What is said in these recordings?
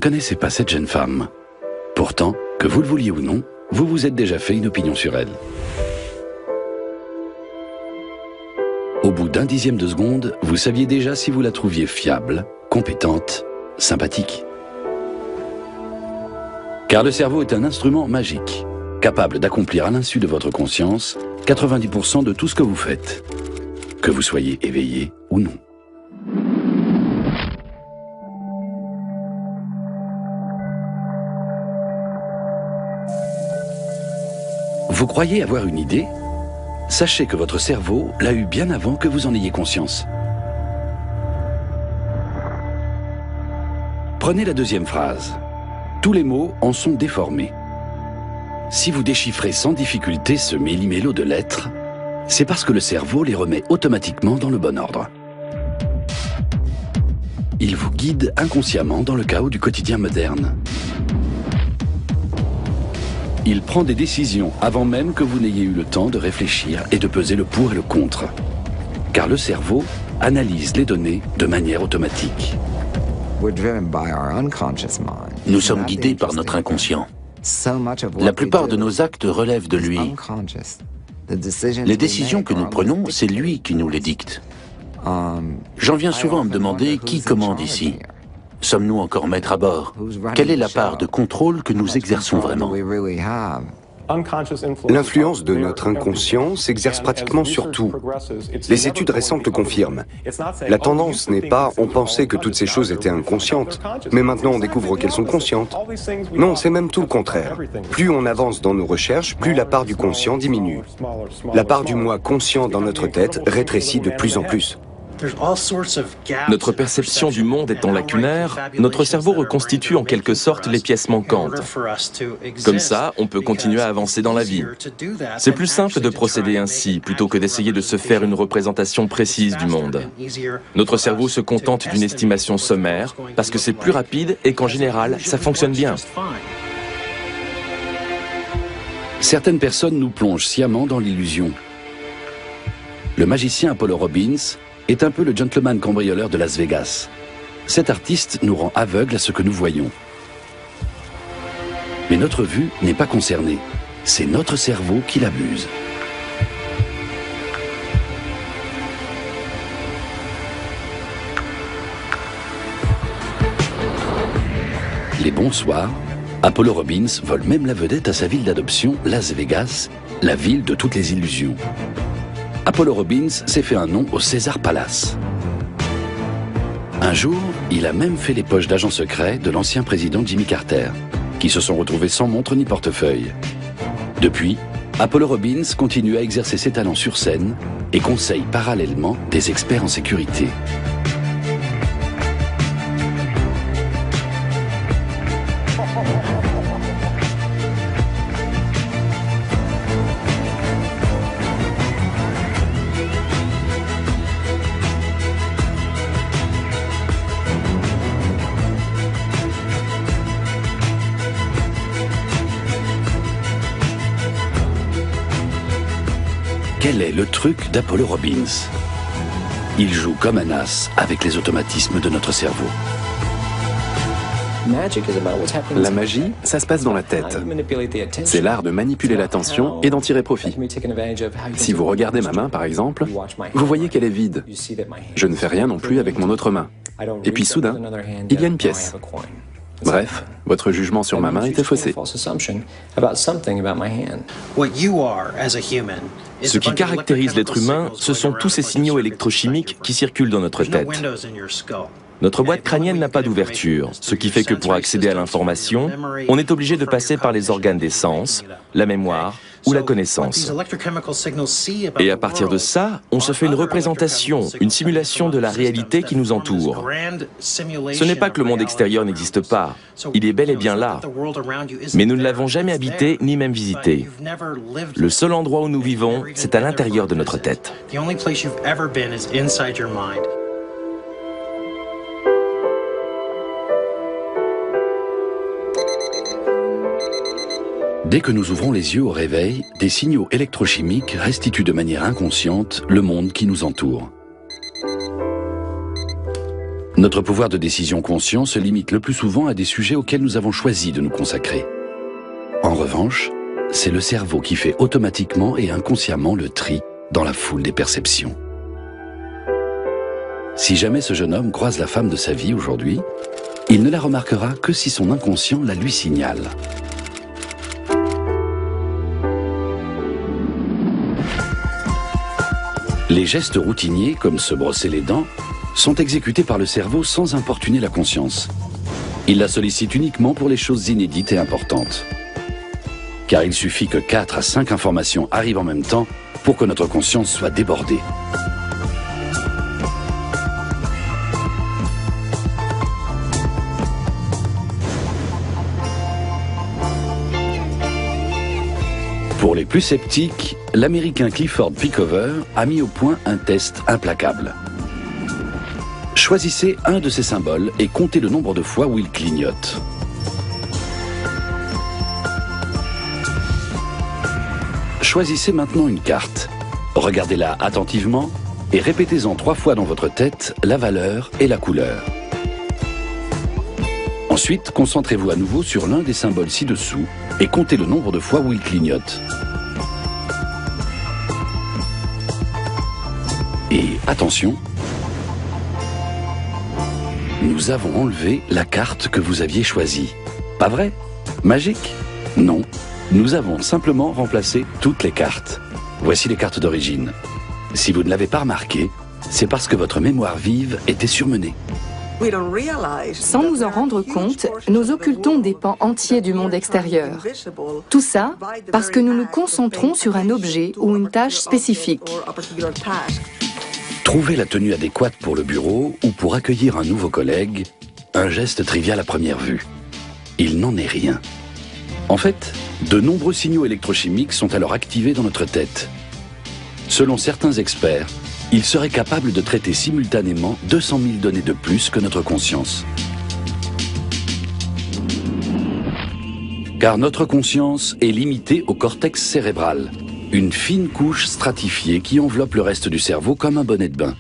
connaissez pas cette jeune femme. Pourtant, que vous le vouliez ou non, vous vous êtes déjà fait une opinion sur elle. Au bout d'un dixième de seconde, vous saviez déjà si vous la trouviez fiable, compétente, sympathique. Car le cerveau est un instrument magique, capable d'accomplir à l'insu de votre conscience 90% de tout ce que vous faites, que vous soyez éveillé ou non. Vous croyez avoir une idée? Sachez que votre cerveau l'a eu bien avant que vous en ayez conscience. Prenez la deuxième phrase. Tous les mots en sont déformés. Si vous déchiffrez sans difficulté ce méli-mélo de lettres, c'est parce que le cerveau les remet automatiquement dans le bon ordre. Il vous guide inconsciemment dans le chaos du quotidien moderne. Il prend des décisions avant même que vous n'ayez eu le temps de réfléchir et de peser le pour et le contre. Car le cerveau analyse les données de manière automatique. Nous sommes guidés par notre inconscient. La plupart de nos actes relèvent de lui. Les décisions que nous prenons, c'est lui qui nous les dicte. J'en viens souvent à me demander qui commande ici. Sommes-nous encore maîtres à bord? Quelle est la part de contrôle que nous exerçons vraiment? L'influence de notre inconscient s'exerce pratiquement sur tout. Les études récentes le confirment. La tendance n'est pas « on pensait que toutes ces choses étaient inconscientes, mais maintenant on découvre qu'elles sont conscientes ». Non, c'est même tout le contraire. Plus on avance dans nos recherches, plus la part du conscient diminue. La part du moi conscient dans notre tête rétrécit de plus en plus. Notre perception du monde étant lacunaire, notre cerveau reconstitue en quelque sorte les pièces manquantes. Comme ça, on peut continuer à avancer dans la vie. C'est plus simple de procéder ainsi, plutôt que d'essayer de se faire une représentation précise du monde. Notre cerveau se contente d'une estimation sommaire, parce que c'est plus rapide et qu'en général, ça fonctionne bien. Certaines personnes nous plongent sciemment dans l'illusion. Le magicien Apollo Robbins est un peu le gentleman cambrioleur de Las Vegas. Cet artiste nous rend aveugles à ce que nous voyons. Mais notre vue n'est pas concernée. C'est notre cerveau qui l'abuse. Les bons soirs, Apollo Robbins vole même la vedette à sa ville d'adoption, Las Vegas, la ville de toutes les illusions. Apollo Robbins s'est fait un nom au Caesar Palace. Un jour, il a même fait les poches d'agents secrets de l'ancien président Jimmy Carter, qui se sont retrouvés sans montre ni portefeuille. Depuis, Apollo Robbins continue à exercer ses talents sur scène et conseille parallèlement des experts en sécurité. Quel est le truc d'Apollo Robbins? Il joue comme un as avec les automatismes de notre cerveau. La magie, ça se passe dans la tête. C'est l'art de manipuler l'attention et d'en tirer profit. Si vous regardez ma main, par exemple, vous voyez qu'elle est vide. Je ne fais rien non plus avec mon autre main. Et puis soudain, il y a une pièce. Bref, votre jugement sur ma main était faussé. Ce qui caractérise l'être humain, ce sont tous ces signaux électrochimiques qui circulent dans notre tête. Notre boîte crânienne n'a pas d'ouverture, ce qui fait que pour accéder à l'information, on est obligé de passer par les organes des sens, la mémoire ou la connaissance. Et à partir de ça, on se fait une représentation, une simulation de la réalité qui nous entoure. Ce n'est pas que le monde extérieur n'existe pas, il est bel et bien là. Mais nous ne l'avons jamais habité ni même visité. Le seul endroit où nous vivons, c'est à l'intérieur de notre tête. Dès que nous ouvrons les yeux au réveil, des signaux électrochimiques restituent de manière inconsciente le monde qui nous entoure. Notre pouvoir de décision conscient se limite le plus souvent à des sujets auxquels nous avons choisi de nous consacrer. En revanche, c'est le cerveau qui fait automatiquement et inconsciemment le tri dans la foule des perceptions. Si jamais ce jeune homme croise la femme de sa vie aujourd'hui, il ne la remarquera que si son inconscient la lui signale. Les gestes routiniers, comme se brosser les dents, sont exécutés par le cerveau sans importuner la conscience. Il la sollicite uniquement pour les choses inédites et importantes. Car il suffit que 4 à 5 informations arrivent en même temps pour que notre conscience soit débordée. Pour les plus sceptiques, l'Américain Clifford Pickover a mis au point un test implacable. Choisissez un de ces symboles et comptez le nombre de fois où il clignote. Choisissez maintenant une carte. Regardez-la attentivement et répétez-en 3 fois dans votre tête la valeur et la couleur. Ensuite, concentrez-vous à nouveau sur l'un des symboles ci-dessous et comptez le nombre de fois où il clignote. Et attention, nous avons enlevé la carte que vous aviez choisie. Pas vrai? Magique? Non, nous avons simplement remplacé toutes les cartes. Voici les cartes d'origine. Si vous ne l'avez pas remarqué, c'est parce que votre mémoire vive était surmenée. Sans nous en rendre compte, nous occultons des pans entiers du monde extérieur. Tout ça parce que nous nous concentrons sur un objet ou une tâche spécifique. Trouver la tenue adéquate pour le bureau ou pour accueillir un nouveau collègue, un geste trivial à première vue. Il n'en est rien. En fait, de nombreux signaux électrochimiques sont alors activés dans notre tête. Selon certains experts, il serait capable de traiter simultanément 200 000 données de plus que notre conscience. Car notre conscience est limitée au cortex cérébral, une fine couche stratifiée qui enveloppe le reste du cerveau comme un bonnet de bain.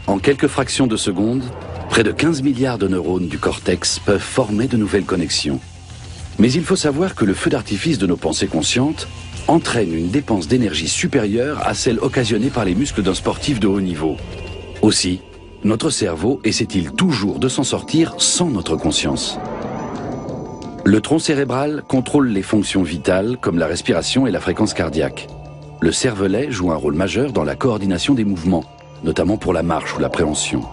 En quelques fractions de secondes, près de 15 milliards de neurones du cortex peuvent former de nouvelles connexions. Mais il faut savoir que le feu d'artifice de nos pensées conscientes entraîne une dépense d'énergie supérieure à celle occasionnée par les muscles d'un sportif de haut niveau. Aussi, notre cerveau essaie-t-il toujours de s'en sortir sans notre conscience. Le tronc cérébral contrôle les fonctions vitales comme la respiration et la fréquence cardiaque. Le cervelet joue un rôle majeur dans la coordination des mouvements, notamment pour la marche ou la préhension.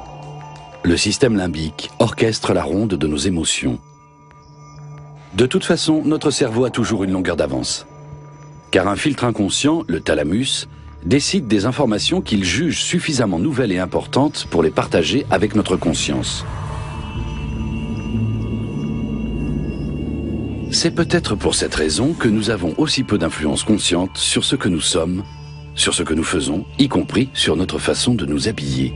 Le système limbique orchestre la ronde de nos émotions. De toute façon, notre cerveau a toujours une longueur d'avance. Car un filtre inconscient, le thalamus, décide des informations qu'il juge suffisamment nouvelles et importantes pour les partager avec notre conscience. C'est peut-être pour cette raison que nous avons aussi peu d'influence consciente sur ce que nous sommes, sur ce que nous faisons, y compris sur notre façon de nous habiller.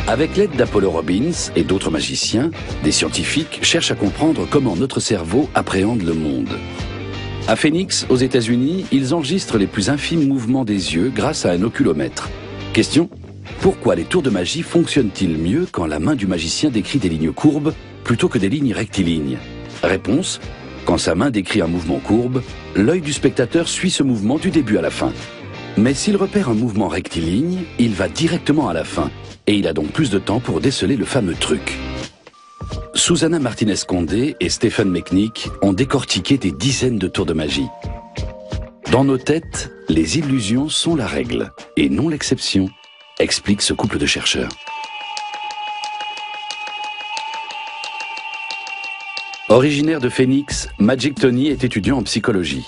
Avec l'aide d'Apollo Robbins et d'autres magiciens, des scientifiques cherchent à comprendre comment notre cerveau appréhende le monde. À Phoenix, aux États-Unis, ils enregistrent les plus infimes mouvements des yeux grâce à un oculomètre. Question: pourquoi les tours de magie fonctionnent-ils mieux quand la main du magicien décrit des lignes courbes plutôt que des lignes rectilignes? Réponse: quand sa main décrit un mouvement courbe, l'œil du spectateur suit ce mouvement du début à la fin. Mais s'il repère un mouvement rectiligne, il va directement à la fin. Et il a donc plus de temps pour déceler le fameux truc. Susana Martinez-Condé et Stephen Mechnick ont décortiqué des dizaines de tours de magie. Dans nos têtes, les illusions sont la règle, et non l'exception, explique ce couple de chercheurs. Originaire de Phoenix, Magic Tony est étudiant en psychologie.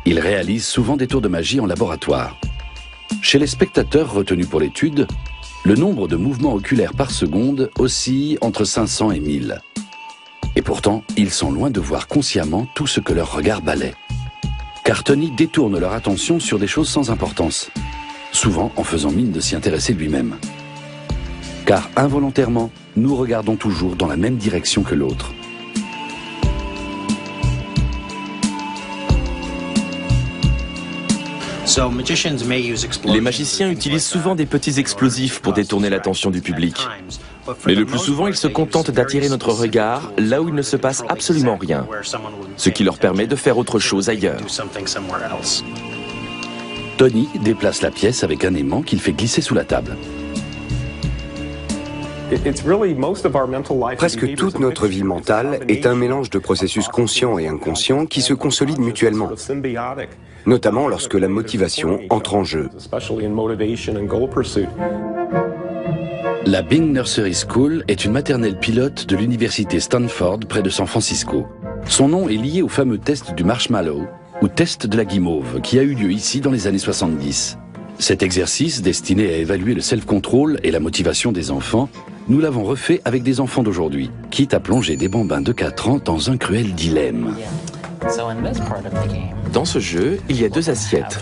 Il réalise souvent des tours de magie en laboratoire. Chez les spectateurs retenus pour l'étude, le nombre de mouvements oculaires par seconde oscille entre 500 et 1000. Et pourtant, ils sont loin de voir consciemment tout ce que leur regard balaie. car Tony détourne leur attention sur des choses sans importance, souvent en faisant mine de s'y intéresser lui-même. Car involontairement, nous regardons toujours dans la même direction que l'autre. Les magiciens utilisent souvent des petits explosifs pour détourner l'attention du public. Mais le plus souvent, ils se contentent d'attirer notre regard là où il ne se passe absolument rien, ce qui leur permet de faire autre chose ailleurs. Tony déplace la pièce avec un aimant qu'il fait glisser sous la table. Presque toute notre vie mentale est un mélange de processus conscients et inconscients qui se consolident mutuellement, notamment lorsque la motivation entre en jeu. La Bing Nursery School est une maternelle pilote de l'université Stanford près de San Francisco. Son nom est lié au fameux test du marshmallow, ou test de la guimauve, qui a eu lieu ici dans les années 70. Cet exercice, destiné à évaluer le self-control et la motivation des enfants, nous l'avons refait avec des enfants d'aujourd'hui, quitte à plonger des bambins de 4 ans dans un cruel dilemme. Dans ce jeu, il y a 2 assiettes.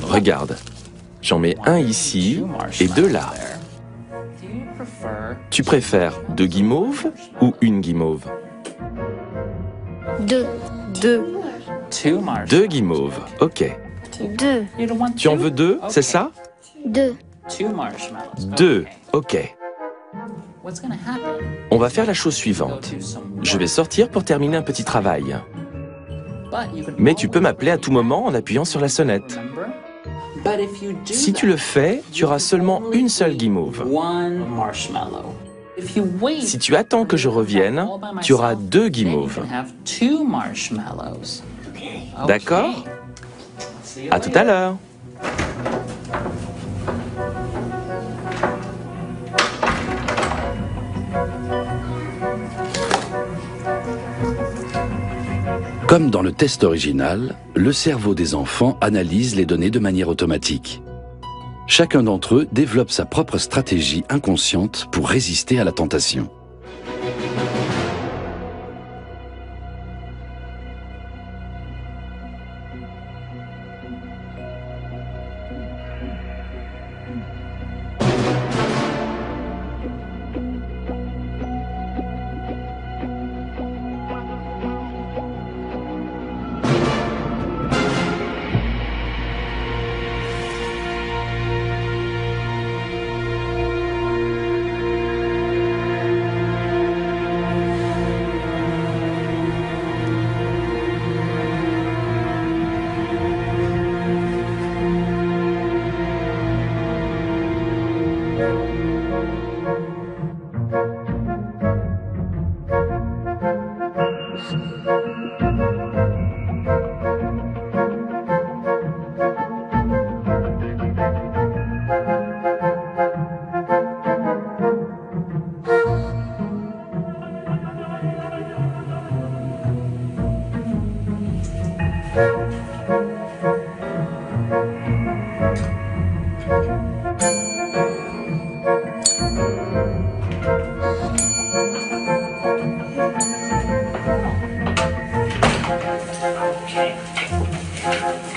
Regarde, j'en mets un ici et 2 là. Tu préfères 2 guimauves ou une guimauve? 2. 2 guimauves, ok. 2. Tu en veux 2, c'est ça? 2. 2, ok. On va faire la chose suivante. Je vais sortir pour terminer un petit travail. Mais tu peux m'appeler à tout moment en appuyant sur la sonnette. Si tu le fais, tu auras seulement une seule guimauve. Si tu attends que je revienne, tu auras 2 guimauves. D'accord? À tout à l'heure. Comme dans le test original, le cerveau des enfants analyse les données de manière automatique. Chacun d'entre eux développe sa propre stratégie inconsciente pour résister à la tentation.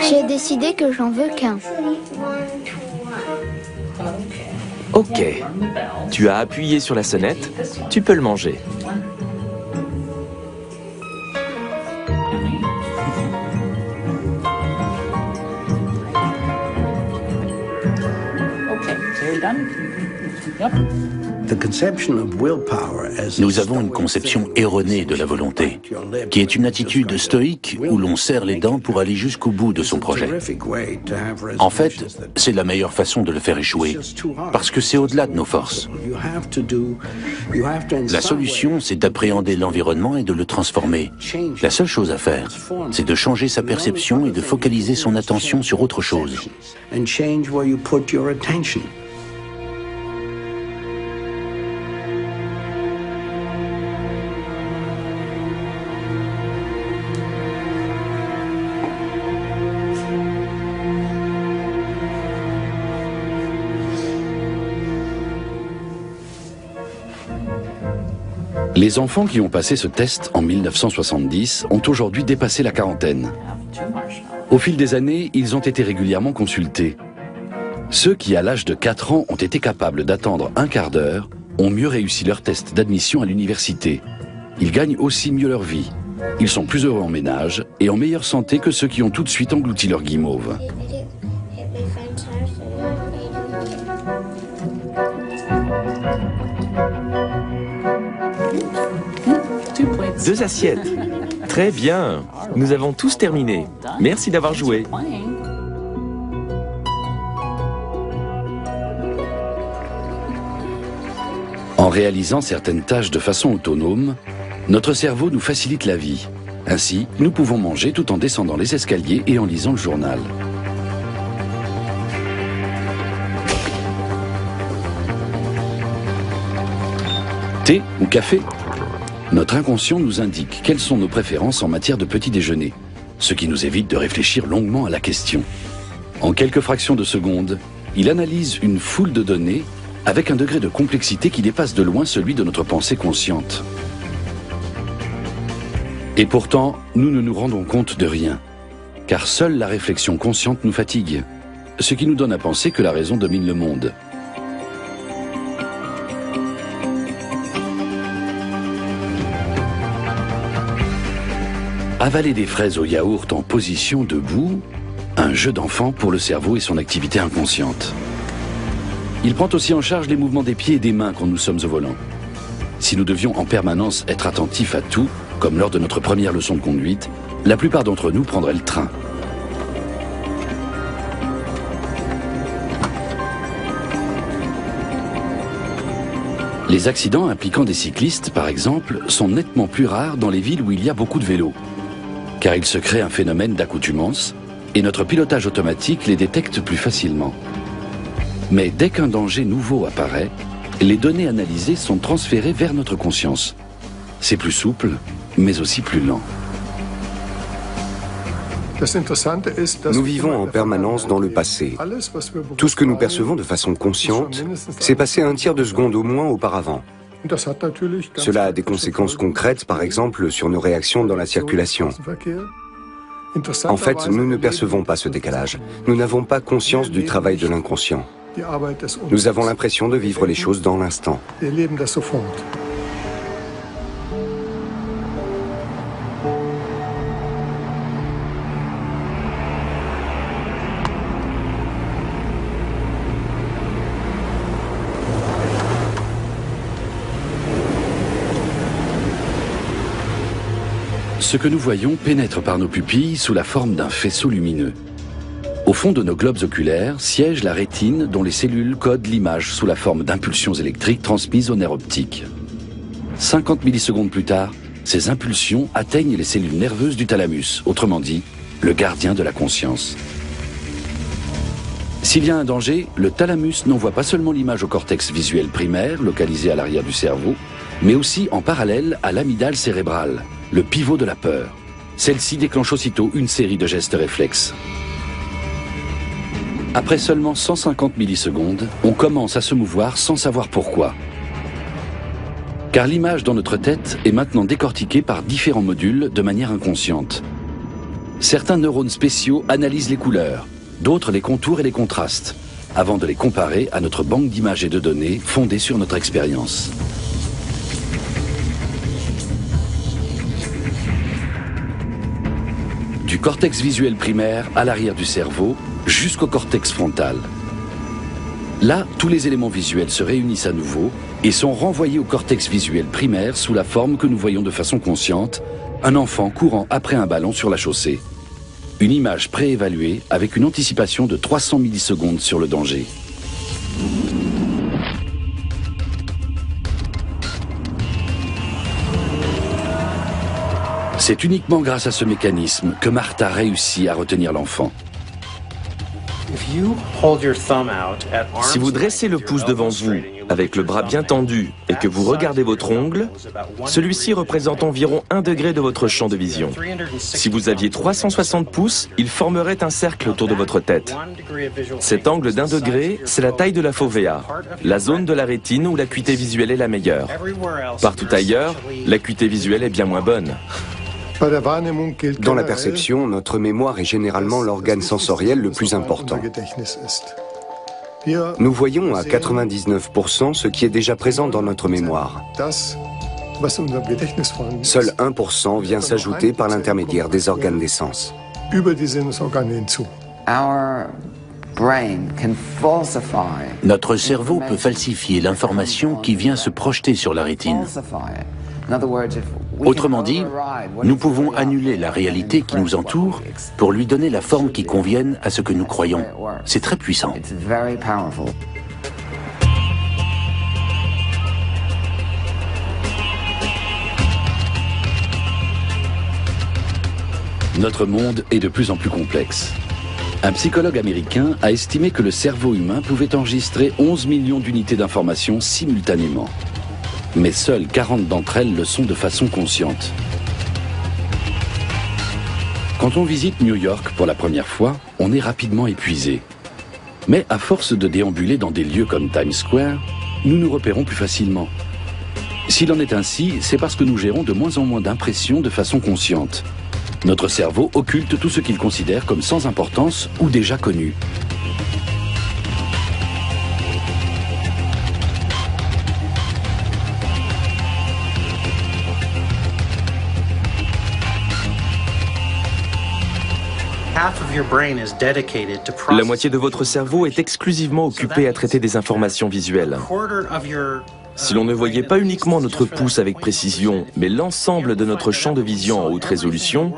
J'ai décidé que j'en veux qu'un. Ok. Tu as appuyé sur la sonnette, tu peux le manger. Nous avons une conception erronée de la volonté, qui est une attitude stoïque où l'on serre les dents pour aller jusqu'au bout de son projet. En fait, c'est la meilleure façon de le faire échouer, parce que c'est au-delà de nos forces. La solution, c'est d'appréhender l'environnement et de le transformer. La seule chose à faire, c'est de changer sa perception et de focaliser son attention sur autre chose. Les enfants qui ont passé ce test en 1970 ont aujourd'hui dépassé la quarantaine. Au fil des années, ils ont été régulièrement consultés. Ceux qui, à l'âge de 4 ans, ont été capables d'attendre un quart d'heure ont mieux réussi leur test d'admission à l'université. Ils gagnent aussi mieux leur vie. Ils sont plus heureux en ménage et en meilleure santé que ceux qui ont tout de suite englouti leur guimauve. Deux assiettes. Très bien. Nous avons tous terminé. Merci d'avoir joué. En réalisant certaines tâches de façon autonome, notre cerveau nous facilite la vie. Ainsi, nous pouvons manger tout en descendant les escaliers et en lisant le journal. Thé ou café? Notre inconscient nous indique quelles sont nos préférences en matière de petit déjeuner, ce qui nous évite de réfléchir longuement à la question. En quelques fractions de secondes, il analyse une foule de données avec un degré de complexité qui dépasse de loin celui de notre pensée consciente. Et pourtant, nous ne nous rendons compte de rien, car seule la réflexion consciente nous fatigue, ce qui nous donne à penser que la raison domine le monde. Avaler des fraises au yaourt en position debout, un jeu d'enfant pour le cerveau et son activité inconsciente. Il prend aussi en charge les mouvements des pieds et des mains quand nous sommes au volant. Si nous devions en permanence être attentifs à tout, comme lors de notre première leçon de conduite, la plupart d'entre nous prendraient le train. Les accidents impliquant des cyclistes, par exemple, sont nettement plus rares dans les villes où il y a beaucoup de vélos, car il se crée un phénomène d'accoutumance et notre pilotage automatique les détecte plus facilement. Mais dès qu'un danger nouveau apparaît, les données analysées sont transférées vers notre conscience. C'est plus souple, mais aussi plus lent. Nous vivons en permanence dans le passé. Tout ce que nous percevons de façon consciente s'est passé un tiers de seconde au moins auparavant. Cela a des conséquences concrètes, par exemple, sur nos réactions dans la circulation. En fait, nous ne percevons pas ce décalage. Nous n'avons pas conscience du travail de l'inconscient. Nous avons l'impression de vivre les choses dans l'instant. Ce que nous voyons pénètre par nos pupilles sous la forme d'un faisceau lumineux. Au fond de nos globes oculaires siège la rétine dont les cellules codent l'image sous la forme d'impulsions électriques transmises au nerf optique. 50 millisecondes plus tard, ces impulsions atteignent les cellules nerveuses du thalamus, autrement dit, le gardien de la conscience. S'il y a un danger, le thalamus n'envoie pas seulement l'image au cortex visuel primaire, localisé à l'arrière du cerveau, mais aussi en parallèle à l'amygdale cérébrale, le pivot de la peur. Celle-ci déclenche aussitôt une série de gestes réflexes. Après seulement 150 millisecondes, on commence à se mouvoir sans savoir pourquoi. Car l'image dans notre tête est maintenant décortiquée par différents modules de manière inconsciente. Certains neurones spéciaux analysent les couleurs, d'autres les contours et les contrastes, avant de les comparer à notre banque d'images et de données fondée sur notre expérience. Du cortex visuel primaire à l'arrière du cerveau, jusqu'au cortex frontal. Là, tous les éléments visuels se réunissent à nouveau et sont renvoyés au cortex visuel primaire sous la forme que nous voyons de façon consciente, un enfant courant après un ballon sur la chaussée. Une image préévaluée avec une anticipation de 300 millisecondes sur le danger. C'est uniquement grâce à ce mécanisme que Martha réussit à retenir l'enfant. Si vous dressez le pouce devant vous, avec le bras bien tendu et que vous regardez votre ongle, celui-ci représente environ 1 degré de votre champ de vision. Si vous aviez 360 pouces, il formerait un cercle autour de votre tête. Cet angle d'1 degré, c'est la taille de la fovea, la zone de la rétine où l'acuité visuelle est la meilleure. Partout ailleurs, l'acuité visuelle est bien moins bonne. Dans la perception, notre mémoire est généralement l'organe sensoriel le plus important. Nous voyons à 99% ce qui est déjà présent dans notre mémoire. Seul 1% vient s'ajouter par l'intermédiaire des organes des sens. Notre cerveau peut falsifier l'information qui vient se projeter sur la rétine. Autrement dit, nous pouvons annuler la réalité qui nous entoure pour lui donner la forme qui convienne à ce que nous croyons. C'est très puissant. Notre monde est de plus en plus complexe. Un psychologue américain a estimé que le cerveau humain pouvait enregistrer 11 millions d'unités d'information simultanément. Mais seules 40 d'entre elles le sont de façon consciente. Quand on visite New York pour la première fois, on est rapidement épuisé. Mais à force de déambuler dans des lieux comme Times Square, nous nous repérons plus facilement. S'il en est ainsi, c'est parce que nous gérons de moins en moins d'impressions de façon consciente. Notre cerveau occulte tout ce qu'il considère comme sans importance ou déjà connu. La moitié de votre cerveau est exclusivement occupée à traiter des informations visuelles. Si l'on ne voyait pas uniquement notre pouce avec précision, mais l'ensemble de notre champ de vision en haute résolution,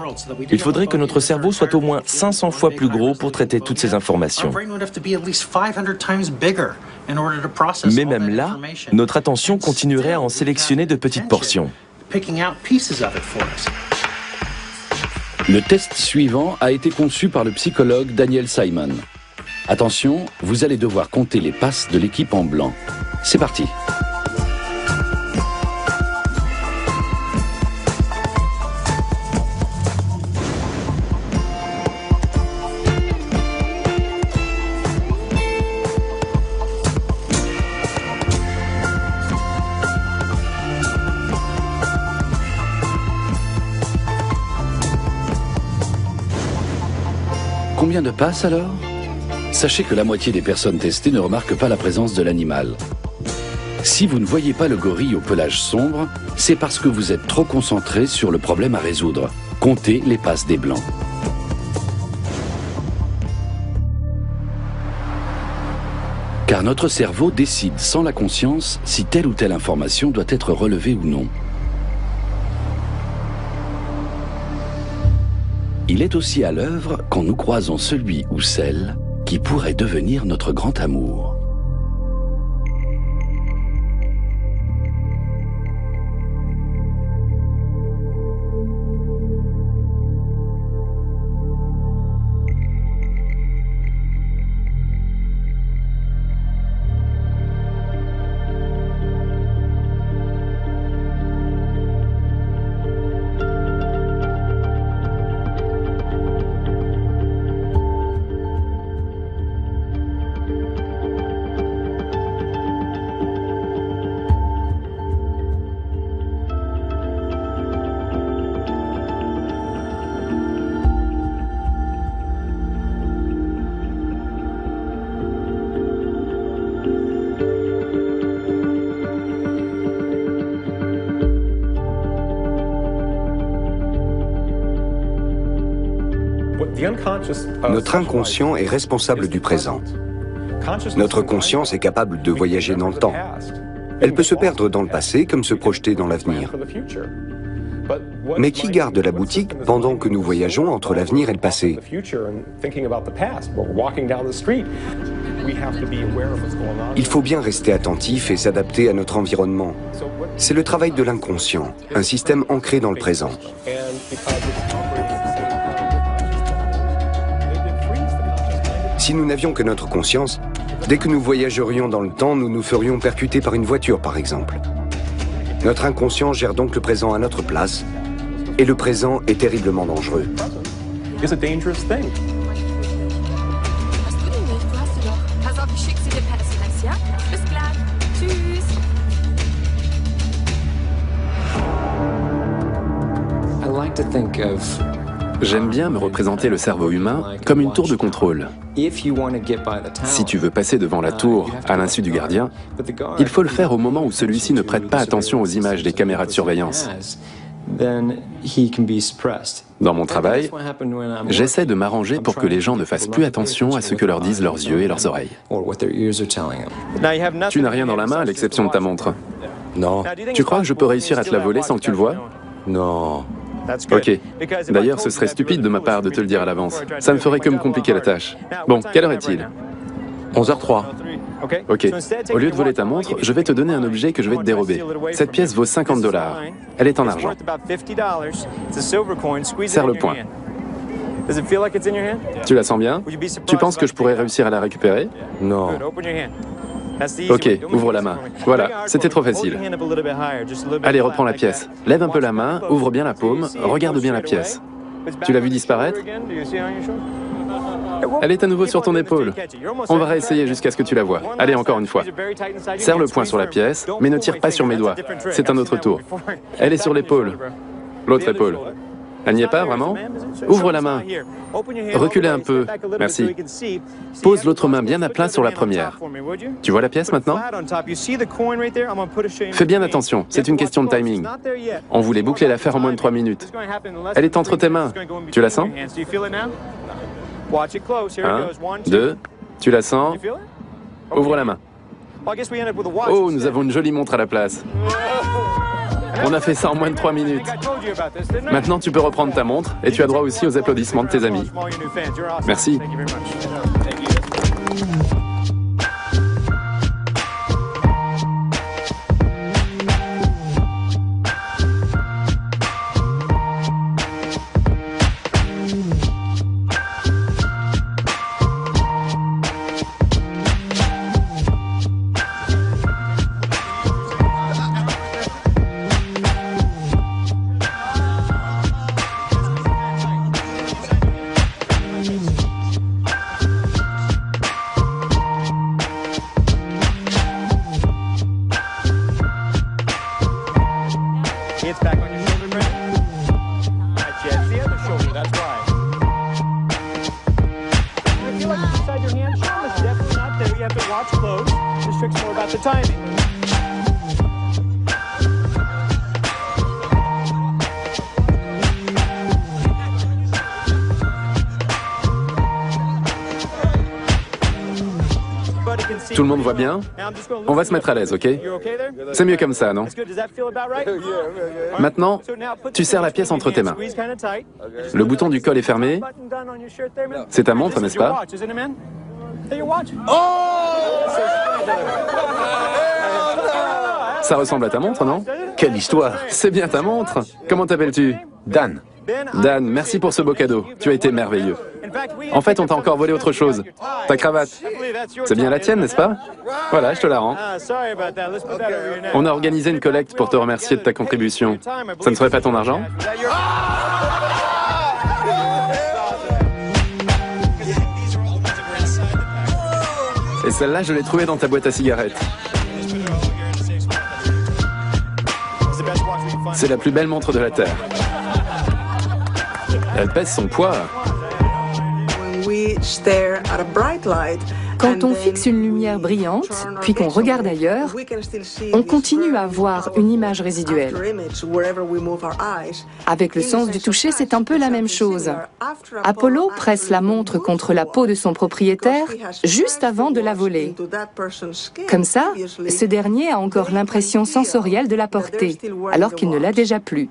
il faudrait que notre cerveau soit au moins 500 fois plus gros pour traiter toutes ces informations. Mais même là, notre attention continuerait à en sélectionner de petites portions. Le test suivant a été conçu par le psychologue Daniel Simon. Attention, vous allez devoir compter les passes de l'équipe en blanc. C'est parti. Combien de passes alors? Sachez que la moitié des personnes testées ne remarquent pas la présence de l'animal. Si vous ne voyez pas le gorille au pelage sombre, c'est parce que vous êtes trop concentré sur le problème à résoudre. Comptez les passes des blancs. Car notre cerveau décide sans la conscience si telle ou telle information doit être relevée ou non. Il est aussi à l'œuvre quand nous croisons celui ou celle qui pourrait devenir notre grand amour. Notre inconscient est responsable du présent. Notre conscience est capable de voyager dans le temps. Elle peut se perdre dans le passé comme se projeter dans l'avenir. Mais qui garde la boutique pendant que nous voyageons entre l'avenir et le passé? Il faut bien rester attentif et s'adapter à notre environnement. C'est le travail de l'inconscient, un système ancré dans le présent. Si nous n'avions que notre conscience, dès que nous voyagerions dans le temps, nous nous ferions percuter par une voiture, par exemple. Notre inconscient gère donc le présent à notre place, et le présent est terriblement dangereux. It's a dangerous thing. Hast du den nicht? Du hast sie doch. Pass auf, ich schick sie dir per SMS, ja? Bis gleich. Tschüss. J'aime bien me représenter le cerveau humain comme une tour de contrôle. Si tu veux passer devant la tour à l'insu du gardien, il faut le faire au moment où celui-ci ne prête pas attention aux images des caméras de surveillance. Dans mon travail, j'essaie de m'arranger pour que les gens ne fassent plus attention à ce que leur disent leurs yeux et leurs oreilles. Tu n'as rien dans la main à l'exception de ta montre. Non. Tu crois que je peux réussir à te la voler sans que tu le vois? Non. Ok. D'ailleurs, ce serait stupide de ma part de te le dire à l'avance. Ça ne ferait que me compliquer la tâche. Bon, quelle heure est-il? 11h03. Ok. Au lieu de voler ta montre, je vais te donner un objet que je vais te dérober. Cette pièce vaut $50. Elle est en argent. Serre le poing. Tu la sens bien? Tu penses que je pourrais réussir à la récupérer? Non. Ok, ouvre la main. Voilà, c'était trop facile. Allez, reprends la pièce. Lève un peu la main, ouvre bien la paume, regarde bien la pièce. Tu l'as vu disparaître? Elle est à nouveau sur ton épaule. On va réessayer jusqu'à ce que tu la vois. Allez, encore une fois. Serre le poing sur la pièce, mais ne tire pas sur mes doigts. C'est un autre tour. Elle est sur l'épaule. L'autre épaule. Elle n'y est pas, vraiment? Ouvre la main. Reculez un peu. Merci. Pose l'autre main bien à plat sur la première. Tu vois la pièce maintenant? Fais bien attention, c'est une question de timing. On voulait boucler l'affaire en moins de 3 minutes. Elle est entre tes mains. Tu la sens? 1, 2, tu la sens? Ouvre la main. Oh, nous avons une jolie montre à la place. On a fait ça en moins de 3 minutes. Maintenant, tu peux reprendre ta montre et tu as droit aussi aux applaudissements de tes amis. Merci. Tout le monde voit bien? On va se mettre à l'aise, ok? C'est mieux comme ça, non? Maintenant, tu serres la pièce entre tes mains. Le bouton du col est fermé. C'est ta montre, n'est-ce pas? Ça ressemble à ta montre, non? Quelle histoire! C'est bien ta montre. Comment t'appelles-tu? Dan. Dan, merci pour ce beau cadeau. Tu as été merveilleux. En fait, on t'a encore volé autre chose. Ta cravate. C'est bien la tienne, n'est-ce pas? Voilà, je te la rends. On a organisé une collecte pour te remercier de ta contribution. Ça ne serait pas ton argent? Et celle-là, je l'ai trouvée dans ta boîte à cigarettes. C'est la plus belle montre de la Terre. Elle pèse son poids. Quand on fixe une lumière brillante, puis qu'on regarde ailleurs, on continue à voir une image résiduelle. Avec le sens du toucher, c'est un peu la même chose. Apollo presse la montre contre la peau de son propriétaire juste avant de la voler. Comme ça, ce dernier a encore l'impression sensorielle de la porter, alors qu'il ne l'a déjà plus.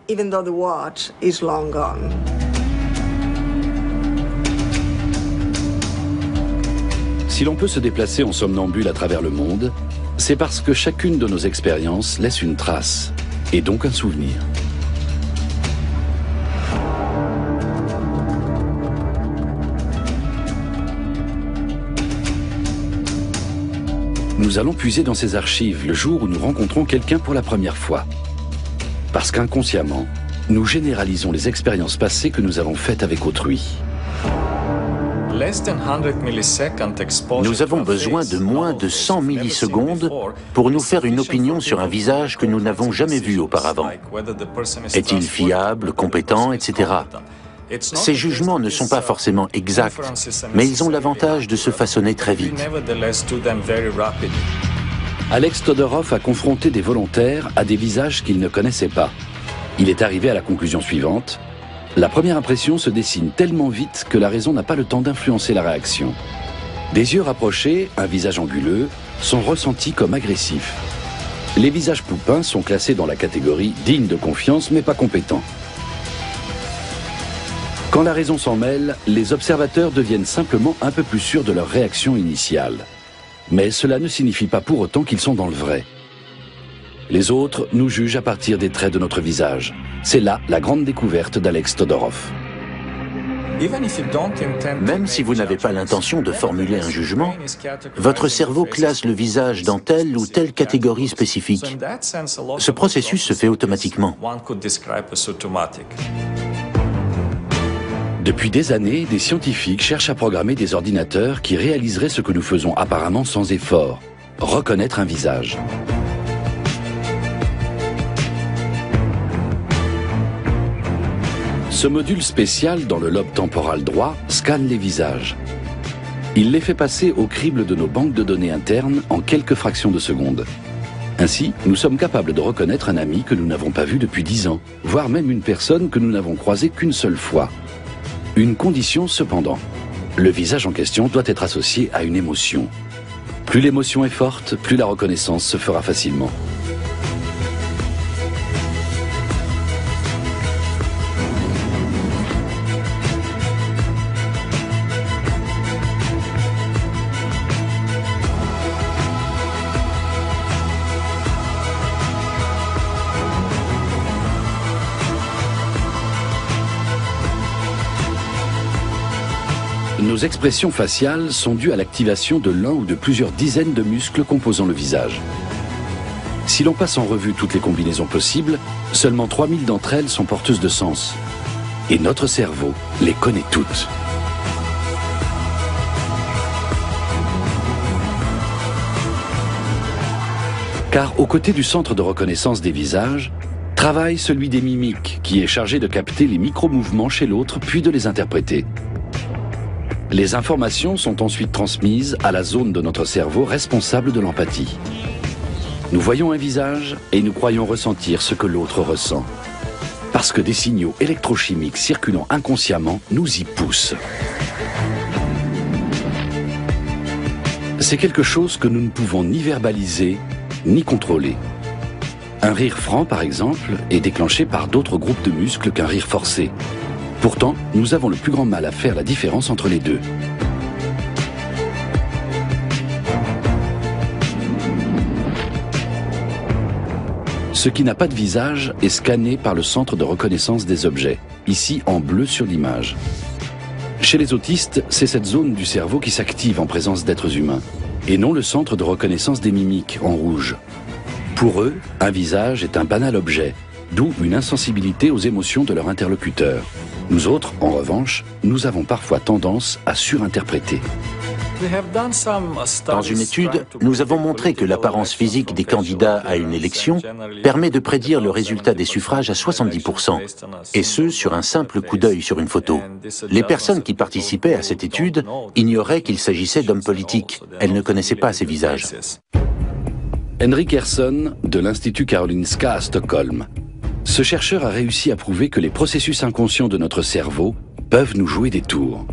Si l'on peut se déplacer en somnambule à travers le monde, c'est parce que chacune de nos expériences laisse une trace, et donc un souvenir. Nous allons puiser dans ces archives le jour où nous rencontrons quelqu'un pour la première fois. Parce qu'inconsciemment, nous généralisons les expériences passées que nous avons faites avec autrui. Nous avons besoin de moins de 100 millisecondes pour nous faire une opinion sur un visage que nous n'avons jamais vu auparavant. Est-il fiable, compétent, etc. Ces jugements ne sont pas forcément exacts, mais ils ont l'avantage de se façonner très vite. Alex Todorov a confronté des volontaires à des visages qu'il ne connaissait pas. Il est arrivé à la conclusion suivante. La première impression se dessine tellement vite que la raison n'a pas le temps d'influencer la réaction. Des yeux rapprochés, un visage anguleux, sont ressentis comme agressifs. Les visages poupins sont classés dans la catégorie digne de confiance mais pas compétent. Quand la raison s'en mêle, les observateurs deviennent simplement un peu plus sûrs de leur réaction initiale. Mais cela ne signifie pas pour autant qu'ils sont dans le vrai. Les autres nous jugent à partir des traits de notre visage. C'est là la grande découverte d'Alex Todorov. Même si vous n'avez pas l'intention de formuler un jugement, votre cerveau classe le visage dans telle ou telle catégorie spécifique. Ce processus se fait automatiquement. Depuis des années, des scientifiques cherchent à programmer des ordinateurs qui réaliseraient ce que nous faisons apparemment sans effort, reconnaître un visage. Ce module spécial dans le lobe temporal droit scanne les visages. Il les fait passer au crible de nos banques de données internes en quelques fractions de secondes. Ainsi, nous sommes capables de reconnaître un ami que nous n'avons pas vu depuis 10 ans, voire même une personne que nous n'avons croisée qu'une seule fois. Une condition cependant, le visage en question doit être associé à une émotion. Plus l'émotion est forte, plus la reconnaissance se fera facilement. Nos expressions faciales sont dues à l'activation de l'un ou de plusieurs dizaines de muscles composant le visage. Si l'on passe en revue toutes les combinaisons possibles, seulement 3000 d'entre elles sont porteuses de sens. Et notre cerveau les connaît toutes. Car aux côtés du centre de reconnaissance des visages, travaille celui des mimiques, qui est chargé de capter les micro-mouvements chez l'autre puis de les interpréter. Les informations sont ensuite transmises à la zone de notre cerveau responsable de l'empathie. Nous voyons un visage et nous croyons ressentir ce que l'autre ressent. Parce que des signaux électrochimiques circulant inconsciemment nous y poussent. C'est quelque chose que nous ne pouvons ni verbaliser, ni contrôler. Un rire franc, par exemple, est déclenché par d'autres groupes de muscles qu'un rire forcé. Pourtant, nous avons le plus grand mal à faire la différence entre les deux. Ce qui n'a pas de visage est scanné par le centre de reconnaissance des objets, ici en bleu sur l'image. Chez les autistes, c'est cette zone du cerveau qui s'active en présence d'êtres humains, et non le centre de reconnaissance des mimiques en rouge. Pour eux, un visage est un banal objet, d'où une insensibilité aux émotions de leur interlocuteur. Nous autres, en revanche, nous avons parfois tendance à surinterpréter. Dans une étude, nous avons montré que l'apparence physique des candidats à une élection permet de prédire le résultat des suffrages à 70%, et ce, sur un simple coup d'œil sur une photo. Les personnes qui participaient à cette étude ignoraient qu'il s'agissait d'hommes politiques. Elles ne connaissaient pas ces visages. Henrik Ersson, de l'Institut Karolinska à Stockholm. Ce chercheur a réussi à prouver que les processus inconscients de notre cerveau peuvent nous jouer des tours.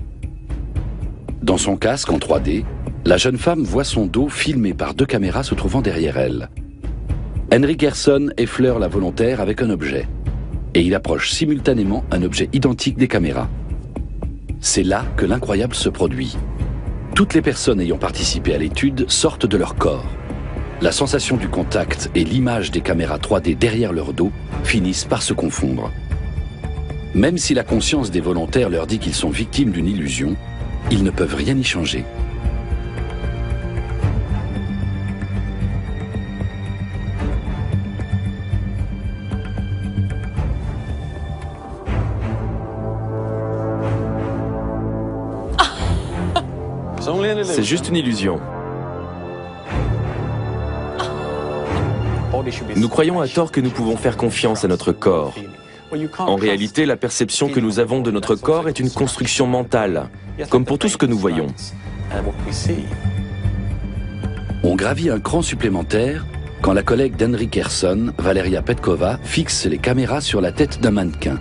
Dans son casque en 3D, la jeune femme voit son dos filmé par 2 caméras se trouvant derrière elle. Henrik Ersson effleure la volontaire avec un objet. Et il approche simultanément un objet identique des caméras. C'est là que l'incroyable se produit. Toutes les personnes ayant participé à l'étude sortent de leur corps. La sensation du contact et l'image des caméras 3D derrière leur dos finissent par se confondre. Même si la conscience des volontaires leur dit qu'ils sont victimes d'une illusion, ils ne peuvent rien y changer. C'est juste une illusion. Nous croyons à tort que nous pouvons faire confiance à notre corps. En réalité, la perception que nous avons de notre corps est une construction mentale, comme pour tout ce que nous voyons. On gravit un cran supplémentaire quand la collègue d'Henry Kerson, Valeria Petkova, fixe les caméras sur la tête d'un mannequin.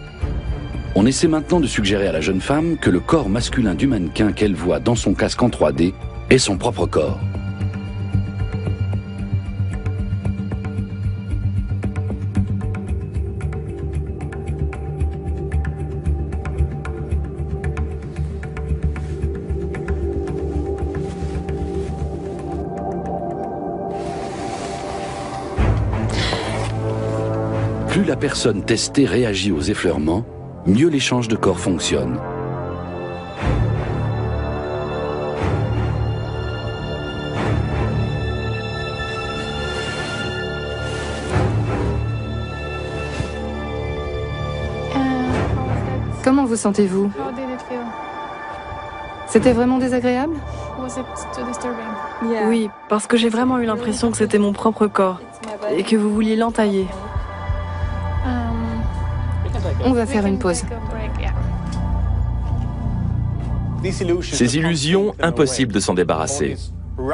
On essaie maintenant de suggérer à la jeune femme que le corps masculin du mannequin qu'elle voit dans son casque en 3D est son propre corps. Plus la personne testée réagit aux effleurements, mieux l'échange de corps fonctionne. Comment vous sentez-vous? C'était vraiment désagréable? Oui, parce que j'ai vraiment eu l'impression que c'était mon propre corps et que vous vouliez l'entailler. On va faire une pause. Ces illusions, impossible de s'en débarrasser.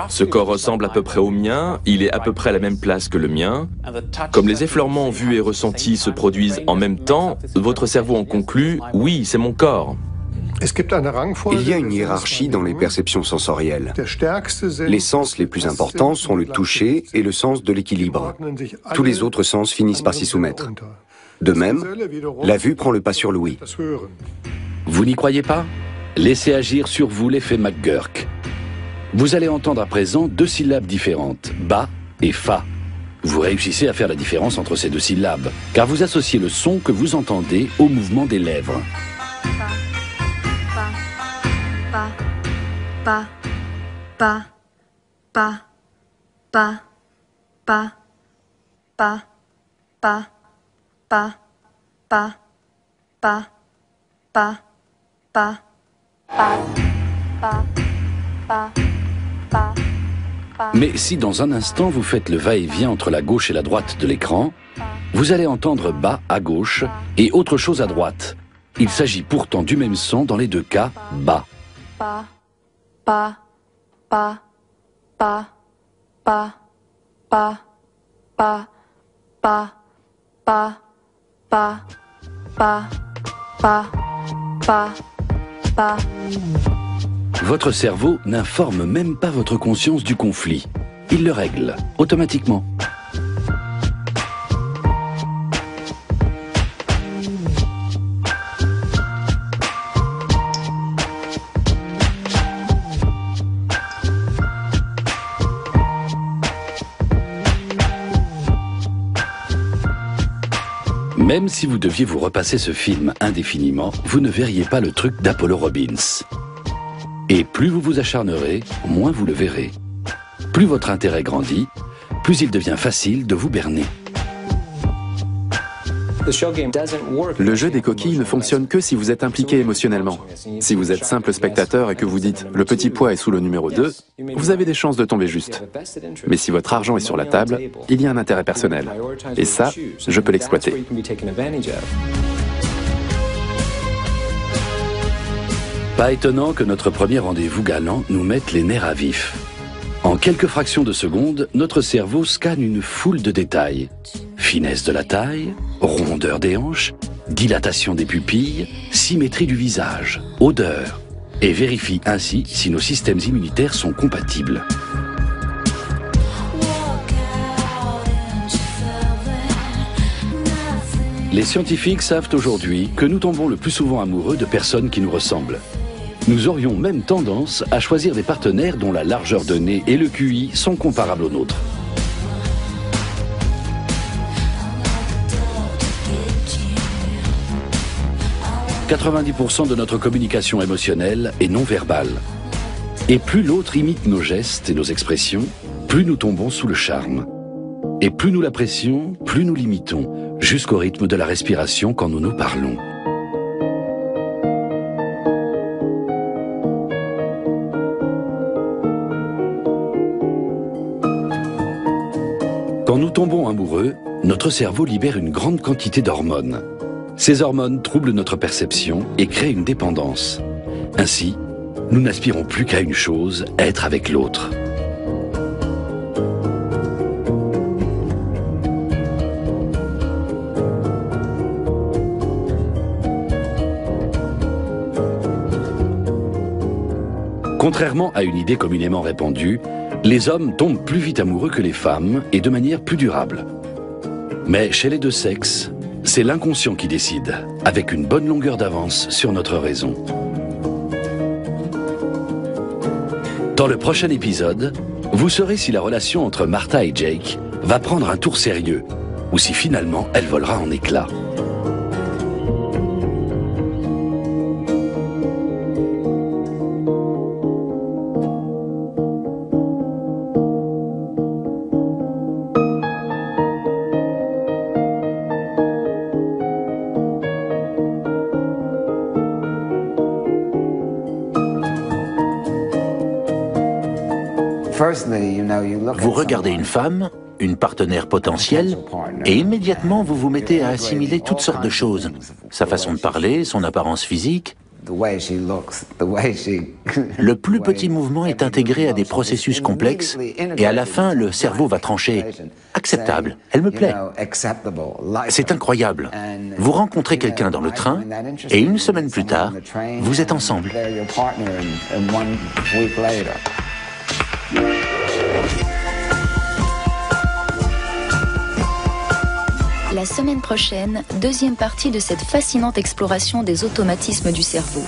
Ce corps ressemble à peu près au mien, il est à peu près à la même place que le mien. Comme les effleurements vus et ressentis se produisent en même temps, votre cerveau en conclut « oui, c'est mon corps ». Il y a une hiérarchie dans les perceptions sensorielles. Les sens les plus importants sont le toucher et le sens de l'équilibre. Tous les autres sens finissent par s'y soumettre. De même, la vue prend le pas sur l'ouïe. Vous n'y croyez pas? Laissez agir sur vous l'effet McGurk. Vous allez entendre à présent deux syllabes différentes, ba et fa. Vous réussissez à faire la différence entre ces deux syllabes, car vous associez le son que vous entendez au mouvement des lèvres. Pa, pa, pa, pa, pa, pa, pa, pa, pa, pa, pa, pa, pa, pa. Mais si dans un instant vous faites le va-et-vient entre la gauche et la droite de l'écran, vous allez entendre bas à gauche et autre chose à droite. Il s'agit pourtant du même son dans les deux cas, bas. Pa, pa, pa, pa, pa, pa, pa, pa, pa, pa, pa, pa, pa, pa. Votre cerveau n'informe même pas votre conscience du conflit. Il le règle automatiquement. Même si vous deviez vous repasser ce film indéfiniment, vous ne verriez pas le truc d'Apollo Robbins. Et plus vous vous acharnerez, moins vous le verrez. Plus votre intérêt grandit, plus il devient facile de vous berner. Le jeu des coquilles ne fonctionne que si vous êtes impliqué émotionnellement. Si vous êtes simple spectateur et que vous dites « le petit pois est sous le numéro 2 », vous avez des chances de tomber juste. Mais si votre argent est sur la table, il y a un intérêt personnel. Et ça, je peux l'exploiter. Pas étonnant que notre premier rendez-vous galant nous mette les nerfs à vif. En quelques fractions de secondes, notre cerveau scanne une foule de détails. Finesse de la taille, rondeur des hanches, dilatation des pupilles, symétrie du visage, odeur, et vérifie ainsi si nos systèmes immunitaires sont compatibles. Les scientifiques savent aujourd'hui que nous tombons le plus souvent amoureux de personnes qui nous ressemblent. Nous aurions même tendance à choisir des partenaires dont la largeur de nez et le QI sont comparables aux nôtres. « 90% de notre communication émotionnelle est non verbale. Et plus l'autre imite nos gestes et nos expressions, plus nous tombons sous le charme. Et plus nous l'apprécions, plus nous l'imitons, jusqu'au rythme de la respiration quand nous nous parlons. » tombons amoureux, notre cerveau libère une grande quantité d'hormones. Ces hormones troublent notre perception et créent une dépendance. Ainsi, nous n'aspirons plus qu'à une chose, être avec l'autre. Contrairement à une idée communément répandue, les hommes tombent plus vite amoureux que les femmes et de manière plus durable. Mais chez les deux sexes, c'est l'inconscient qui décide, avec une bonne longueur d'avance sur notre raison. Dans le prochain épisode, vous saurez si la relation entre Martha et Jake va prendre un tour sérieux, ou si finalement elle volera en éclats. Vous regardez une femme, une partenaire potentielle, et immédiatement vous vous mettez à assimiler toutes sortes de choses. Sa façon de parler, son apparence physique. Le plus petit mouvement est intégré à des processus complexes, et à la fin, le cerveau va trancher. Acceptable, elle me plaît. C'est incroyable. Vous rencontrez quelqu'un dans le train, et une semaine plus tard, vous êtes ensemble. La semaine prochaine, deuxième partie de cette fascinante exploration des automatismes du cerveau.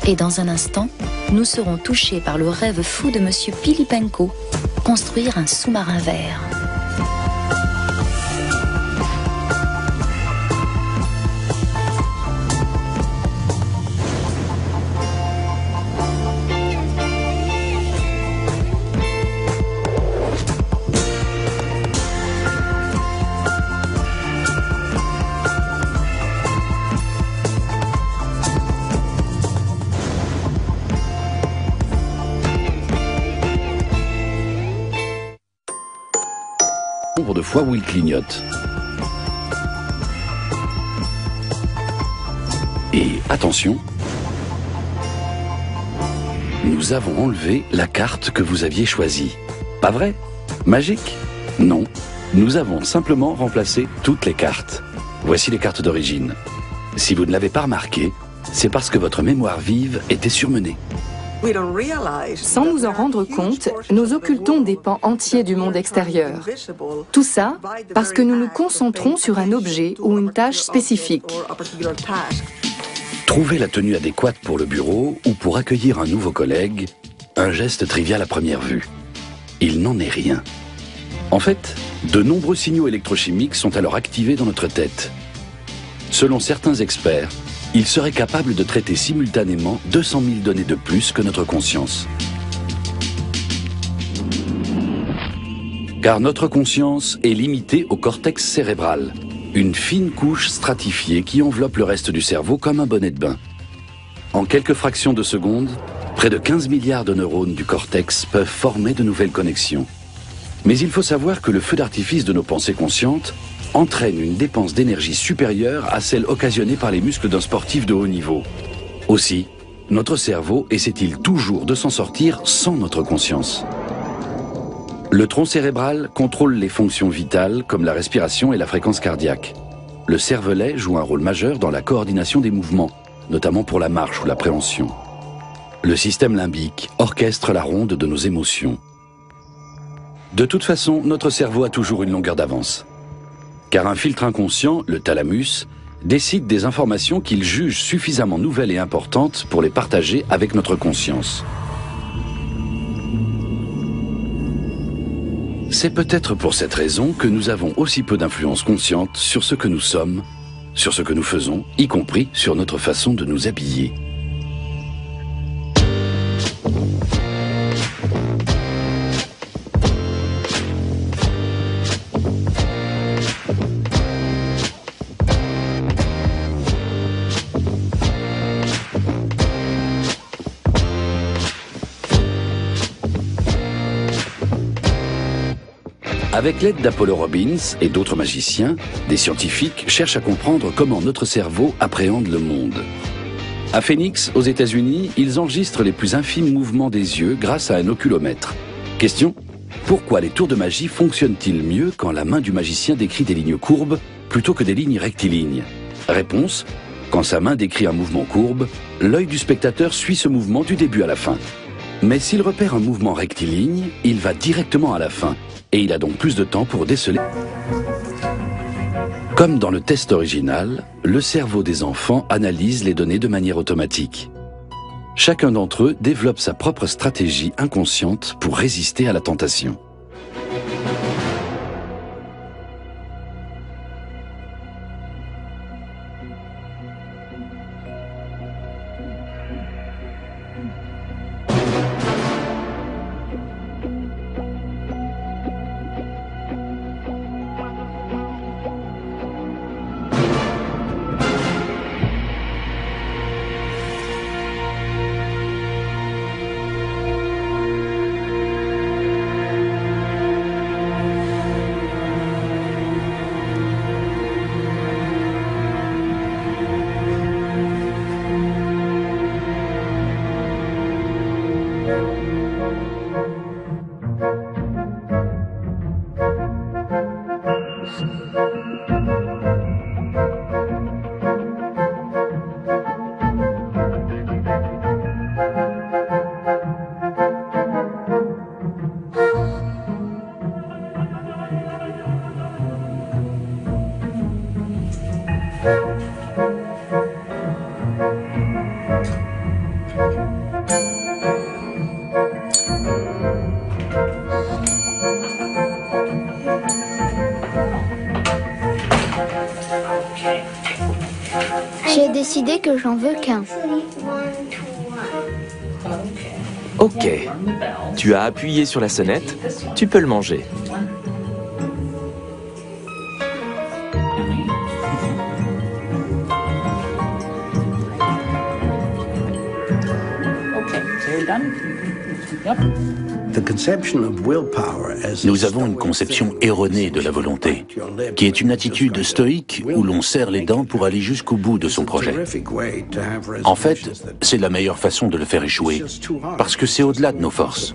Et dans un instant, nous serons touchés par le rêve fou de Monsieur Pilipenko, construire un sous-marin vert. Nombre de fois où il clignote. Et attention, nous avons enlevé la carte que vous aviez choisie. Pas vrai? Magique? Non, nous avons simplement remplacé toutes les cartes. Voici les cartes d'origine. Si vous ne l'avez pas remarqué, c'est parce que votre mémoire vive était surmenée. Sans nous en rendre compte, nous occultons des pans entiers du monde extérieur. Tout ça parce que nous nous concentrons sur un objet ou une tâche spécifique. Trouver la tenue adéquate pour le bureau ou pour accueillir un nouveau collègue, un geste trivial à première vue. Il n'en est rien. En fait, de nombreux signaux électrochimiques sont alors activés dans notre tête. Selon certains experts, il serait capable de traiter simultanément 200 000 données de plus que notre conscience. Car notre conscience est limitée au cortex cérébral, une fine couche stratifiée qui enveloppe le reste du cerveau comme un bonnet de bain. En quelques fractions de secondes, près de 15 milliards de neurones du cortex peuvent former de nouvelles connexions. Mais il faut savoir que le feu d'artifice de nos pensées conscientes entraîne une dépense d'énergie supérieure à celle occasionnée par les muscles d'un sportif de haut niveau. Aussi, notre cerveau essaie-t-il toujours de s'en sortir sans notre conscience. Le tronc cérébral contrôle les fonctions vitales comme la respiration et la fréquence cardiaque. Le cervelet joue un rôle majeur dans la coordination des mouvements, notamment pour la marche ou la préhension. Le système limbique orchestre la ronde de nos émotions. De toute façon, notre cerveau a toujours une longueur d'avance. Car un filtre inconscient, le thalamus, décide des informations qu'il juge suffisamment nouvelles et importantes pour les partager avec notre conscience. C'est peut-être pour cette raison que nous avons aussi peu d'influence consciente sur ce que nous sommes, sur ce que nous faisons, y compris sur notre façon de nous habiller. Avec l'aide d'Apollo Robbins et d'autres magiciens, des scientifiques cherchent à comprendre comment notre cerveau appréhende le monde. À Phoenix, aux États-Unis, ils enregistrent les plus infimes mouvements des yeux grâce à un oculomètre. Question: pourquoi les tours de magie fonctionnent-ils mieux quand la main du magicien décrit des lignes courbes plutôt que des lignes rectilignes? Réponse: quand sa main décrit un mouvement courbe, l'œil du spectateur suit ce mouvement du début à la fin. Mais s'il repère un mouvement rectiligne, il va directement à la fin, et il a donc plus de temps pour déceler. Comme dans le test original, le cerveau des enfants analyse les données de manière automatique. Chacun d'entre eux développe sa propre stratégie inconsciente pour résister à la tentation. J'ai décidé que j'en veux qu'un. Ok. Tu as appuyé sur la sonnette, tu peux le manger. Nous avons une conception erronée de la volonté, qui est une attitude stoïque où l'on serre les dents pour aller jusqu'au bout de son projet. En fait, c'est la meilleure façon de le faire échouer, parce que c'est au-delà de nos forces.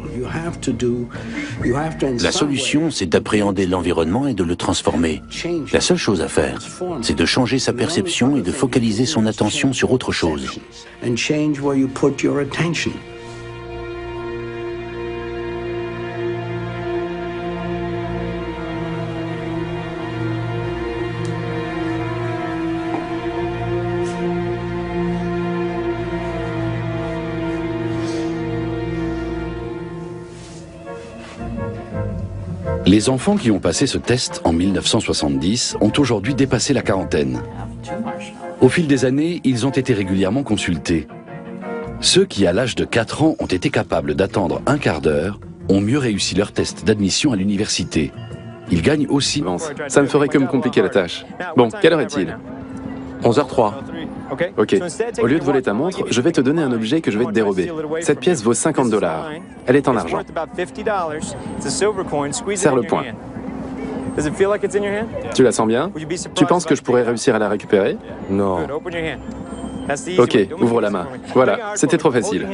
La solution, c'est d'appréhender l'environnement et de le transformer. La seule chose à faire, c'est de changer sa perception et de focaliser son attention sur autre chose. Les enfants qui ont passé ce test en 1970 ont aujourd'hui dépassé la quarantaine. Au fil des années, ils ont été régulièrement consultés. Ceux qui, à l'âge de 4 ans, ont été capables d'attendre un quart d'heure ont mieux réussi leur test d'admission à l'université. Ils gagnent aussi... Ça ne ferait que me compliquer la tâche. Bon, quelle heure est-il? 11h03. Ok. Au lieu de voler ta montre, je vais te donner un objet que je vais te dérober. Cette pièce vaut $50. Elle est en argent. Serre le poing. Tu la sens bien? Tu penses que je pourrais réussir à la récupérer? Non. Ok, ouvre la main. Voilà, c'était trop facile.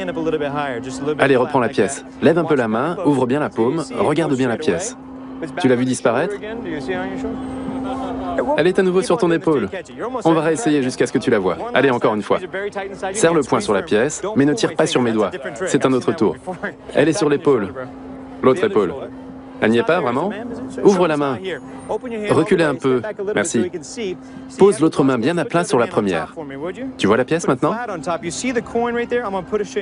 Allez, reprends la pièce. Lève un peu la main, ouvre bien la paume, regarde bien la pièce. Tu l'as vu disparaître? Elle est à nouveau sur ton épaule. On va réessayer jusqu'à ce que tu la vois. Allez, encore une fois. Serre le poing sur la pièce, mais ne tire pas sur mes doigts. C'est un autre tour. Elle est sur l'épaule. L'autre épaule. Elle n'y est pas, vraiment? Ouvre la main. Reculez un peu. Merci. Pose l'autre main bien à plat sur la première. Tu vois la pièce maintenant?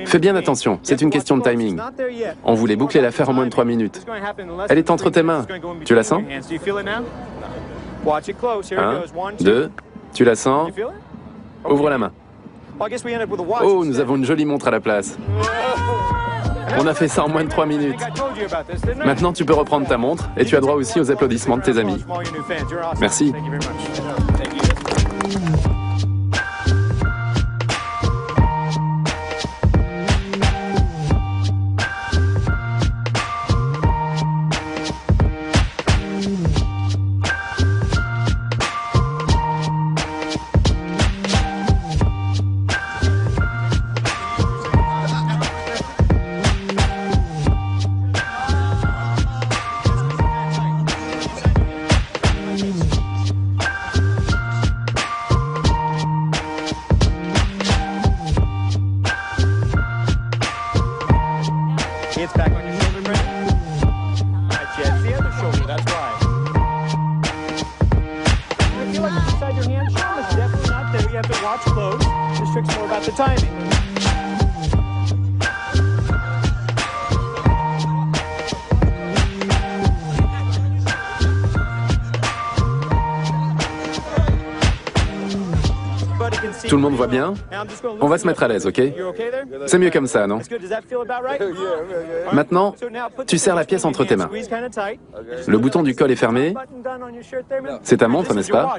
Fais bien attention, c'est une question de timing. On voulait boucler l'affaire en moins de 3 minutes. Elle est entre tes mains. Tu la sens? 1, 2, tu la sens? Ouvre la main. Oh, nous avons une jolie montre à la place. On a fait ça en moins de 3 minutes. Maintenant, tu peux reprendre ta montre et tu as droit aussi aux applaudissements de tes amis. Merci. Tout le monde voit bien? On va se mettre à l'aise, ok? C'est mieux comme ça, non? Maintenant, tu serres la pièce entre tes mains. Le bouton du col est fermé. C'est ta montre, n'est-ce pas?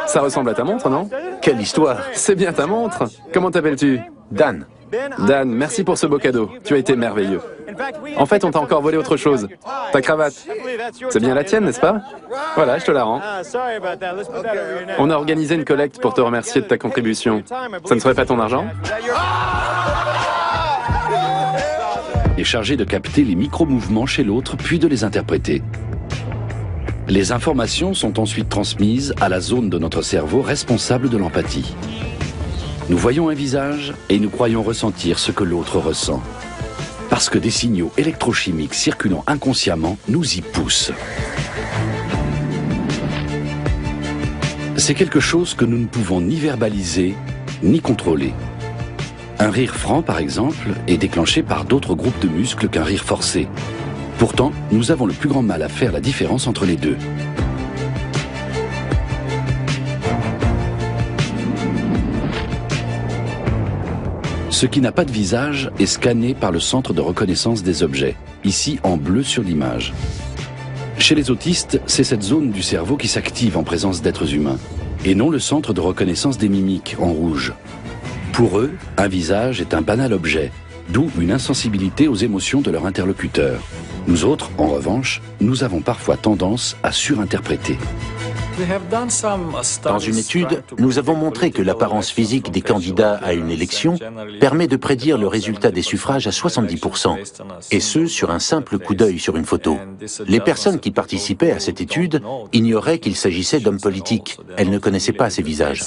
Ça ressemble à ta montre, non? Quelle histoire! C'est bien ta montre. Comment t'appelles-tu? Dan. Dan, merci pour ce beau cadeau. Tu as été merveilleux. En fait, on t'a encore volé autre chose. Ta cravate. C'est bien la tienne, n'est-ce pas? Voilà, je te la rends. On a organisé une collecte pour te remercier de ta contribution. Ça ne serait pas ton argent? Est chargé de capter les micro-mouvements chez l'autre, puis de les interpréter. Les informations sont ensuite transmises à la zone de notre cerveau responsable de l'empathie. Nous voyons un visage et nous croyons ressentir ce que l'autre ressent. Parce que des signaux électrochimiques circulant inconsciemment nous y poussent. C'est quelque chose que nous ne pouvons ni verbaliser, ni contrôler. Un rire franc, par exemple, est déclenché par d'autres groupes de muscles qu'un rire forcé. Pourtant, nous avons le plus grand mal à faire la différence entre les deux. Ce qui n'a pas de visage est scanné par le centre de reconnaissance des objets, ici en bleu sur l'image. Chez les autistes, c'est cette zone du cerveau qui s'active en présence d'êtres humains, et non le centre de reconnaissance des mimiques en rouge. Pour eux, un visage est un banal objet, d'où une insensibilité aux émotions de leur interlocuteur. Nous autres, en revanche, nous avons parfois tendance à surinterpréter. Dans une étude, nous avons montré que l'apparence physique des candidats à une élection permet de prédire le résultat des suffrages à 70%, et ce, sur un simple coup d'œil sur une photo. Les personnes qui participaient à cette étude ignoraient qu'il s'agissait d'hommes politiques. Elles ne connaissaient pas ces visages.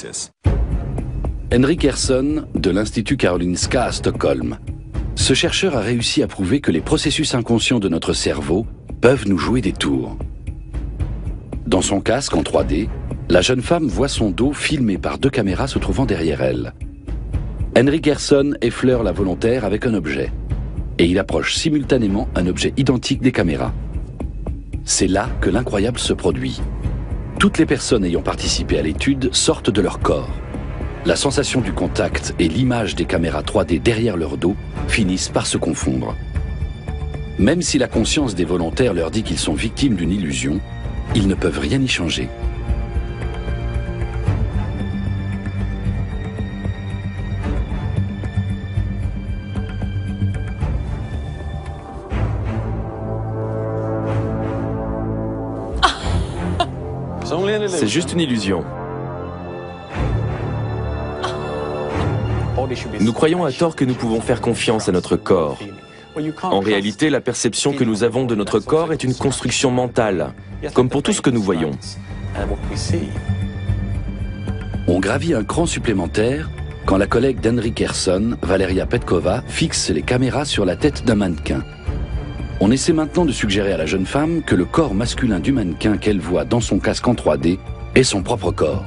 Henrik Ersson, de l'Institut Karolinska à Stockholm. Ce chercheur a réussi à prouver que les processus inconscients de notre cerveau peuvent nous jouer des tours. Dans son casque en 3D, la jeune femme voit son dos filmé par deux caméras se trouvant derrière elle. Henrik Ersson effleure la volontaire avec un objet. Et il approche simultanément un objet identique des caméras. C'est là que l'incroyable se produit. Toutes les personnes ayant participé à l'étude sortent de leur corps. La sensation du contact et l'image des caméras 3D derrière leur dos finissent par se confondre. Même si la conscience des volontaires leur dit qu'ils sont victimes d'une illusion, ils ne peuvent rien y changer. C'est juste une illusion. Nous croyons à tort que nous pouvons faire confiance à notre corps. En réalité, la perception que nous avons de notre corps est une construction mentale, comme pour tout ce que nous voyons. On gravit un cran supplémentaire quand la collègue d'Henrik Ersson, Valeria Petkova, fixe les caméras sur la tête d'un mannequin. On essaie maintenant de suggérer à la jeune femme que le corps masculin du mannequin qu'elle voit dans son casque en 3D est son propre corps.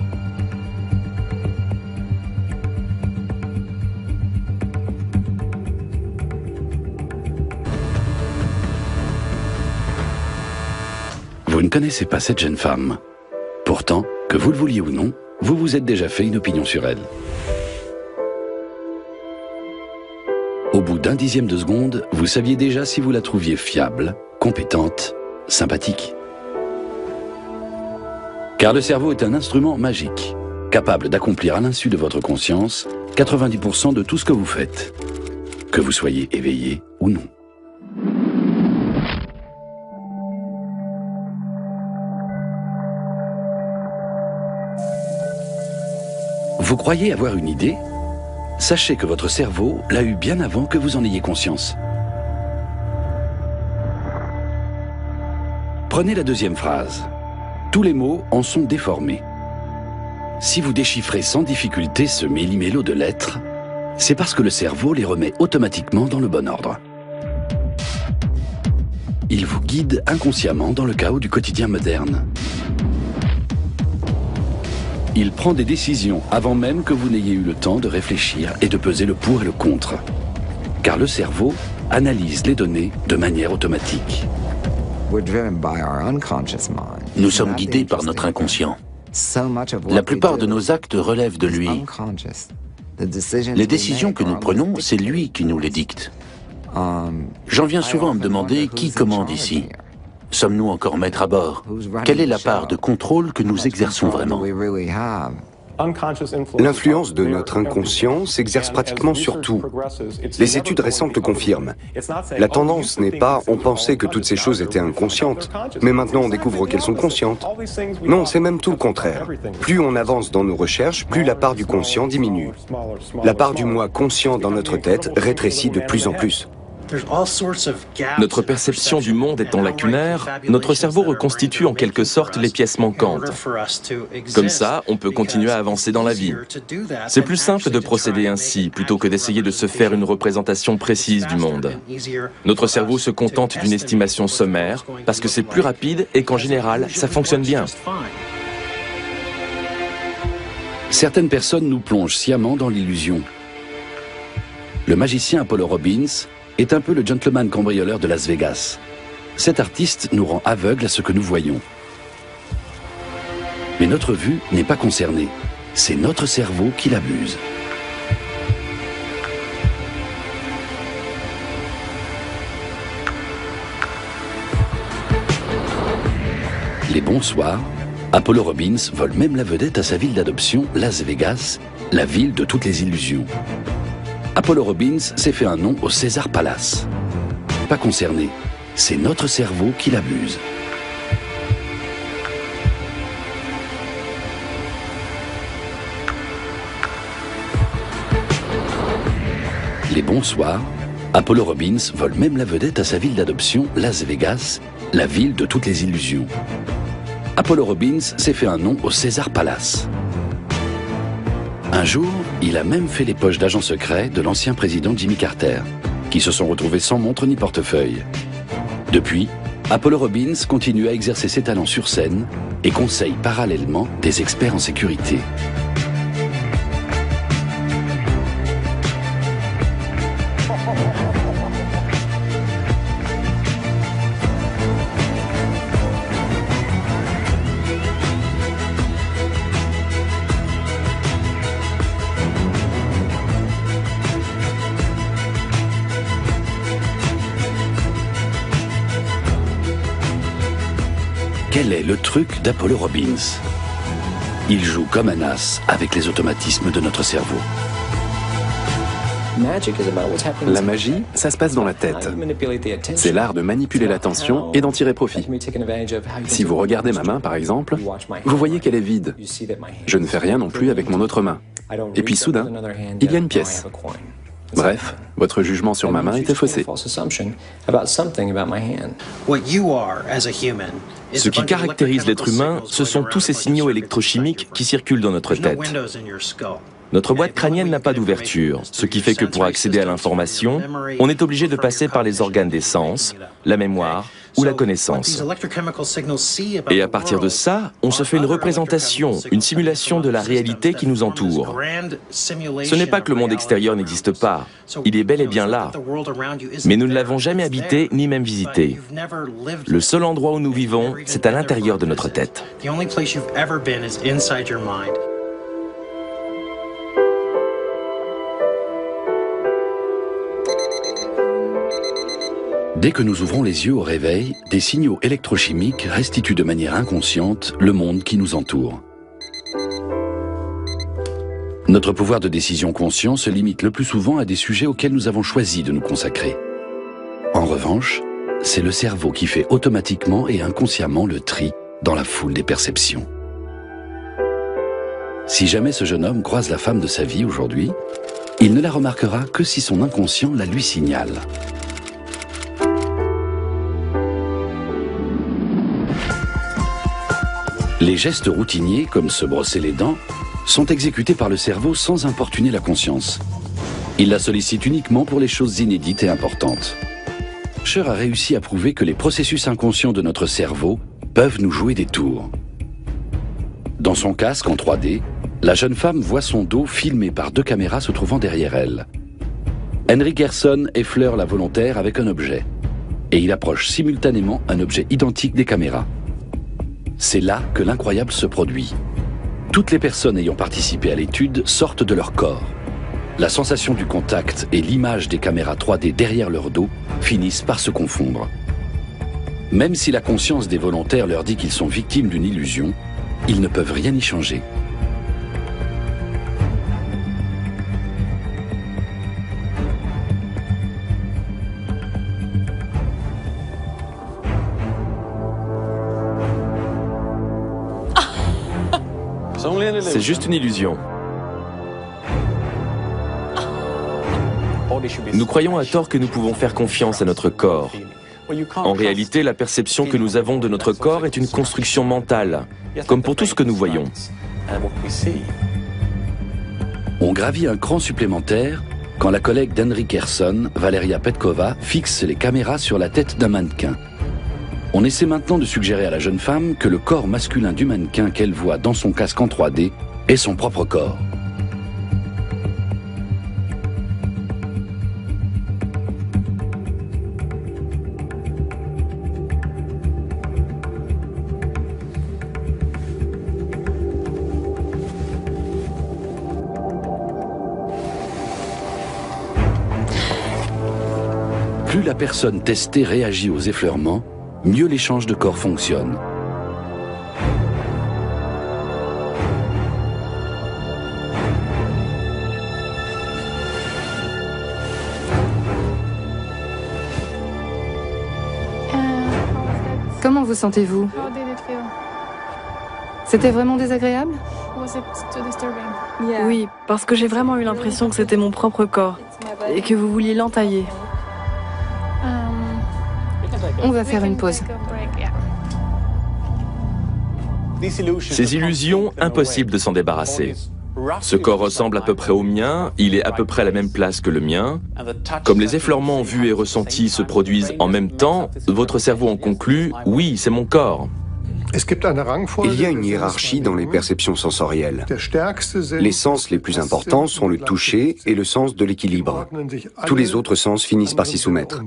Vous ne connaissez pas cette jeune femme. Pourtant, que vous le vouliez ou non, vous vous êtes déjà fait une opinion sur elle. Au bout d'un dixième de seconde, vous saviez déjà si vous la trouviez fiable, compétente, sympathique. Car le cerveau est un instrument magique, capable d'accomplir à l'insu de votre conscience 90% de tout ce que vous faites, que vous soyez éveillé ou non. Vous croyez avoir une idée? Sachez que votre cerveau l'a eu bien avant que vous en ayez conscience. Prenez la deuxième phrase. Tous les mots en sont déformés. Si vous déchiffrez sans difficulté ce méli-mélo de lettres, c'est parce que le cerveau les remet automatiquement dans le bon ordre. il vous guide inconsciemment dans le chaos du quotidien moderne. Il prend des décisions avant même que vous n'ayez eu le temps de réfléchir et de peser le pour et le contre. Car le cerveau analyse les données de manière automatique. Nous sommes guidés par notre inconscient. La plupart de nos actes relèvent de lui. Les décisions que nous prenons, c'est lui qui nous les dicte. J'en viens souvent à me demander qui commande ici. Sommes-nous encore maîtres à bord? Quelle est la part de contrôle que nous exerçons vraiment? L'influence de notre inconscient s'exerce pratiquement sur tout. Les études récentes le confirment. La tendance n'est pas « on pensait que toutes ces choses étaient inconscientes, mais maintenant on découvre qu'elles sont conscientes ». Non, c'est même tout le contraire. Plus on avance dans nos recherches, plus la part du conscient diminue. La part du moi conscient dans notre tête rétrécit de plus en plus. Notre perception du monde étant lacunaire, notre cerveau reconstitue en quelque sorte les pièces manquantes. Comme ça, on peut continuer à avancer dans la vie. C'est plus simple de procéder ainsi, plutôt que d'essayer de se faire une représentation précise du monde. Notre cerveau se contente d'une estimation sommaire, parce que c'est plus rapide et qu'en général, ça fonctionne bien. Certaines personnes nous plongent sciemment dans l'illusion. Le magicien Apollo Robbins est un peu le gentleman cambrioleur de Las Vegas. Cet artiste nous rend aveugles à ce que nous voyons. Mais notre vue n'est pas concernée. C'est notre cerveau qui l'abuse. Les bons soirs, Apollo Robbins vole même la vedette à sa ville d'adoption, Las Vegas, la ville de toutes les illusions. Apollo Robbins s'est fait un nom au Caesars Palace. Pas concerné, c'est notre cerveau qui l'abuse. Les bons soirs, Apollo Robbins vole même la vedette à sa ville d'adoption, Las Vegas, la ville de toutes les illusions. Apollo Robbins s'est fait un nom au Caesars Palace. Un jour, il a même fait les poches d'agents secrets de l'ancien président Jimmy Carter, qui se sont retrouvés sans montre ni portefeuille. Depuis, Apollo Robbins continue à exercer ses talents sur scène et conseille parallèlement des experts en sécurité. Quel est le truc d'Apollo Robbins? Il joue comme un as avec les automatismes de notre cerveau. La magie, ça se passe dans la tête. C'est l'art de manipuler l'attention et d'en tirer profit. Si vous regardez ma main, par exemple, vous voyez qu'elle est vide. Je ne fais rien non plus avec mon autre main. Et puis soudain, il y a une pièce. Bref, votre jugement sur ma main était faussé. Ce qui caractérise l'être humain, ce sont tous ces signaux électrochimiques qui circulent dans notre tête. Notre boîte crânienne n'a pas d'ouverture, ce qui fait que pour accéder à l'information, on est obligé de passer par les organes des sens, la mémoire ou la connaissance. Et à partir de ça, on se fait une représentation, une simulation de la réalité qui nous entoure. Ce n'est pas que le monde extérieur n'existe pas, il est bel et bien là. Mais nous ne l'avons jamais habité ni même visité. Le seul endroit où nous vivons, c'est à l'intérieur de notre tête. Dès que nous ouvrons les yeux au réveil, des signaux électrochimiques restituent de manière inconsciente le monde qui nous entoure. Notre pouvoir de décision conscient se limite le plus souvent à des sujets auxquels nous avons choisi de nous consacrer. En revanche, c'est le cerveau qui fait automatiquement et inconsciemment le tri dans la foule des perceptions. Si jamais ce jeune homme croise la femme de sa vie aujourd'hui, il ne la remarquera que si son inconscient la lui signale. Les gestes routiniers, comme se brosser les dents, sont exécutés par le cerveau sans importuner la conscience. Il la sollicite uniquement pour les choses inédites et importantes. chercheur a réussi à prouver que les processus inconscients de notre cerveau peuvent nous jouer des tours. Dans son casque en 3D, la jeune femme voit son dos filmé par 2 caméras se trouvant derrière elle. Henry Gerson effleure la volontaire avec un objet. Et il approche simultanément un objet identique des caméras. C'est là que l'incroyable se produit. Toutes les personnes ayant participé à l'étude sortent de leur corps. La sensation du contact et l'image des caméras 3D derrière leur dos finissent par se confondre. Même si la conscience des volontaires leur dit qu'ils sont victimes d'une illusion, ils ne peuvent rien y changer. C'est juste une illusion. Nous croyons à tort que nous pouvons faire confiance à notre corps. En réalité, la perception que nous avons de notre corps est une construction mentale, comme pour tout ce que nous voyons. On gravit un cran supplémentaire quand la collègue d'Henry Gerson, Valeria Petkova, fixe les caméras sur la tête d'un mannequin. On essaie maintenant de suggérer à la jeune femme que le corps masculin du mannequin qu'elle voit dans son casque en 3D est son propre corps. Plus la personne testée réagit aux effleurements, mieux l'échange de corps fonctionne. Comment vous sentez-vous? C'était vraiment désagréable? Oui, parce que j'ai vraiment eu l'impression que c'était mon propre corps et que vous vouliez l'entailler. On va faire une pause. Ces illusions, impossible de s'en débarrasser. Ce corps ressemble à peu près au mien, il est à peu près à la même place que le mien. Comme les effleurements vus et ressentis se produisent en même temps, votre cerveau en conclut « oui, c'est mon corps ». Il y a une hiérarchie dans les perceptions sensorielles. Les sens les plus importants sont le toucher et le sens de l'équilibre. Tous les autres sens finissent par s'y soumettre.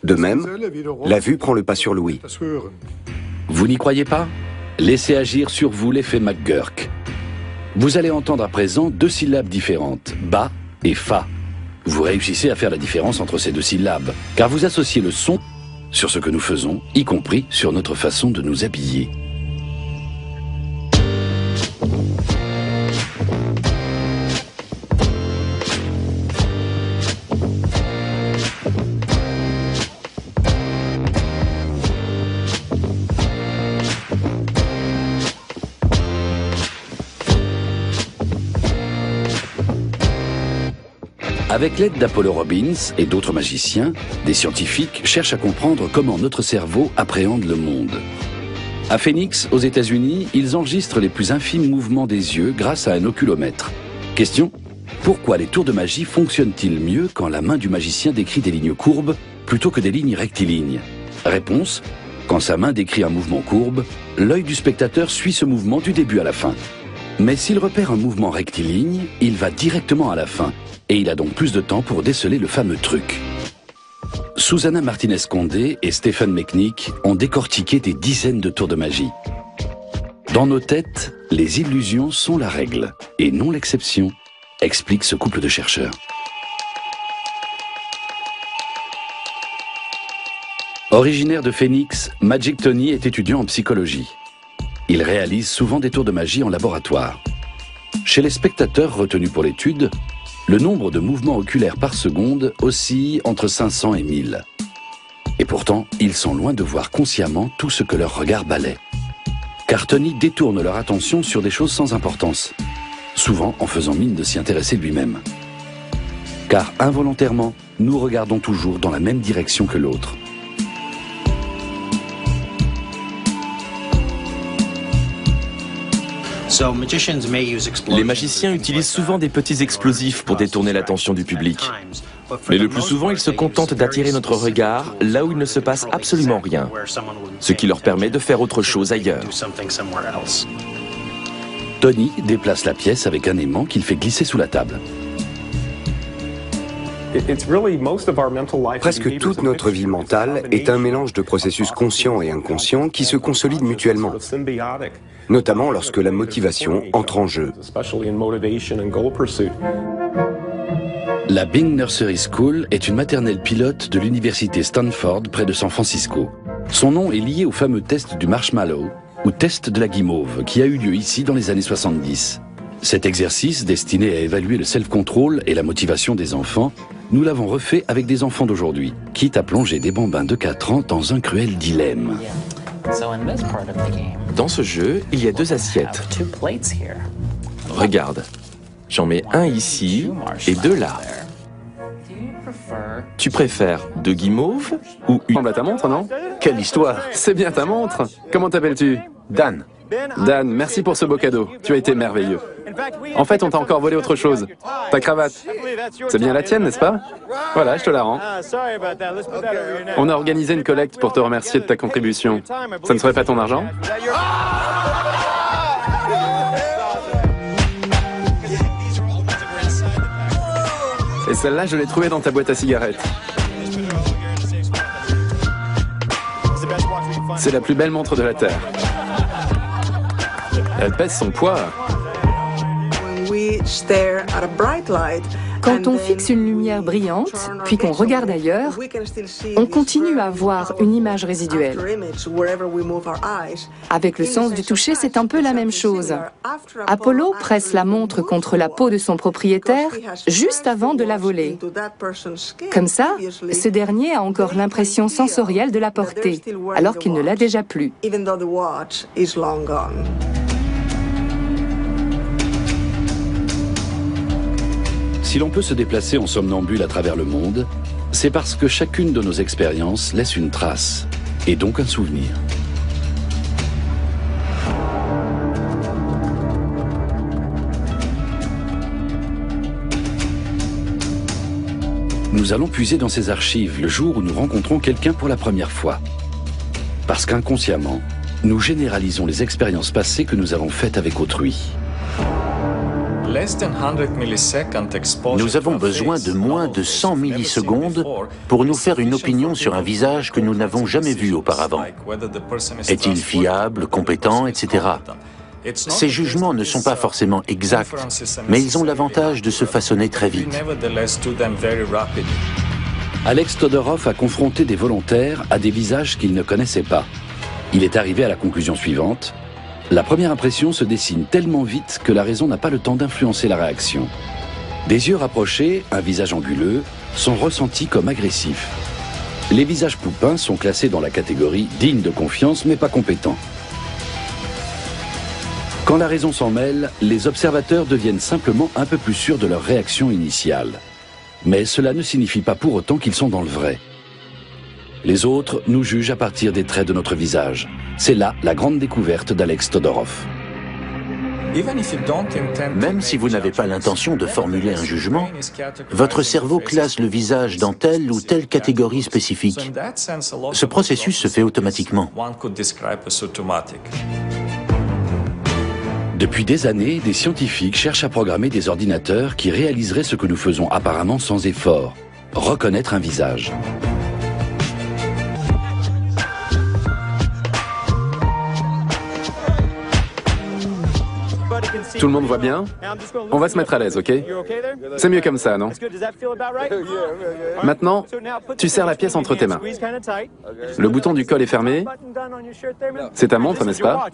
De même, la vue prend le pas sur l'ouïe. Vous n'y croyez pas? Laissez agir sur vous l'effet McGurk. Vous allez entendre à présent 2 syllabes différentes, ba et fa. Vous réussissez à faire la différence entre ces 2 syllabes, car vous associez le son sur ce que nous faisons, y compris sur notre façon de nous habiller. Avec l'aide d'Apollo Robbins et d'autres magiciens, des scientifiques cherchent à comprendre comment notre cerveau appréhende le monde. À Phoenix, aux États-Unis, ils enregistrent les plus infimes mouvements des yeux grâce à un oculomètre. Question: pourquoi les tours de magie fonctionnent-ils mieux quand la main du magicien décrit des lignes courbes plutôt que des lignes rectilignes? Réponse: quand sa main décrit un mouvement courbe, l'œil du spectateur suit ce mouvement du début à la fin. Mais s'il repère un mouvement rectiligne, il va directement à la fin. Et il a donc plus de temps pour déceler le fameux truc. Susana Martinez-Condé et Stephen Mechnik ont décortiqué des dizaines de tours de magie. Dans nos têtes, les illusions sont la règle, et non l'exception, explique ce couple de chercheurs. Originaire de Phoenix, Magic Tony est étudiant en psychologie. Il réalise souvent des tours de magie en laboratoire. Chez les spectateurs retenus pour l'étude, le nombre de mouvements oculaires par seconde oscille entre 500 et 1000. Et pourtant, ils sont loin de voir consciemment tout ce que leur regard balaie. Car Tony détourne leur attention sur des choses sans importance, souvent en faisant mine de s'y intéresser lui-même. Car involontairement, nous regardons toujours dans la même direction que l'autre. Les magiciens utilisent souvent des petits explosifs pour détourner l'attention du public. Mais le plus souvent, ils se contentent d'attirer notre regard là où il ne se passe absolument rien, ce qui leur permet de faire autre chose ailleurs. Tony déplace la pièce avec un aimant qu'il fait glisser sous la table. Presque toute notre vie mentale est un mélange de processus conscients et inconscients qui se consolident mutuellement, notamment lorsque la motivation entre en jeu. La Bing Nursery School est une maternelle pilote de l'université Stanford près de San Francisco. Son nom est lié au fameux test du marshmallow, ou test de la guimauve, qui a eu lieu ici dans les années 70. Cet exercice, destiné à évaluer le self-control et la motivation des enfants, nous l'avons refait avec des enfants d'aujourd'hui, quitte à plonger des bambins de 4 ans dans un cruel dilemme. Dans ce jeu, il y a 2 assiettes. Regarde, j'en mets un ici et 2 là. Tu préfères 2 guimauves ou une... Ressemble à ta montre, non? Quelle histoire! C'est bien ta montre. Comment t'appelles-tu? Dan. Dan, merci pour ce beau cadeau. Tu as été merveilleux. En fait, on t'a encore volé autre chose. Ta cravate. C'est bien la tienne, n'est-ce pas? Voilà, je te la rends. On a organisé une collecte pour te remercier de ta contribution. Ça ne serait pas ton argent? Et celle-là, je l'ai trouvée dans ta boîte à cigarettes. C'est la plus belle montre de la Terre. Elle pèse son poids. Quand on fixe une lumière brillante, puis qu'on regarde ailleurs, on continue à voir une image résiduelle. Avec le sens du toucher, c'est un peu la même chose. Apollo presse la montre contre la peau de son propriétaire juste avant de la voler. Comme ça, ce dernier a encore l'impression sensorielle de la porter, alors qu'il ne l'a déjà plus. Si l'on peut se déplacer en somnambule à travers le monde, c'est parce que chacune de nos expériences laisse une trace, et donc un souvenir. Nous allons puiser dans ces archives le jour où nous rencontrons quelqu'un pour la première fois. Parce qu'inconsciemment, nous généralisons les expériences passées que nous avons faites avec autrui. Nous avons besoin de moins de 100 millisecondes pour nous faire une opinion sur un visage que nous n'avons jamais vu auparavant. Est-il fiable, compétent, etc. Ces jugements ne sont pas forcément exacts, mais ils ont l'avantage de se façonner très vite. Alex Todorov a confronté des volontaires à des visages qu'il ne connaissait pas. Il est arrivé à la conclusion suivante. La première impression se dessine tellement vite que la raison n'a pas le temps d'influencer la réaction. Des yeux rapprochés, un visage anguleux, sont ressentis comme agressifs. Les visages poupins sont classés dans la catégorie digne de confiance mais pas compétent. Quand la raison s'en mêle, les observateurs deviennent simplement un peu plus sûrs de leur réaction initiale. Mais cela ne signifie pas pour autant qu'ils sont dans le vrai. Les autres nous jugent à partir des traits de notre visage. C'est là la grande découverte d'Alex Todorov. Même si vous n'avez pas l'intention de formuler un jugement, votre cerveau classe le visage dans telle ou telle catégorie spécifique. Ce processus se fait automatiquement. Depuis des années, des scientifiques cherchent à programmer des ordinateurs qui réaliseraient ce que nous faisons apparemment sans effort, reconnaître un visage. Tout le monde voit bien? On va se mettre à l'aise, ok? C'est mieux comme ça, non? Maintenant, tu serres la pièce entre tes mains. Le bouton du col est fermé. C'est ta montre, n'est-ce pas?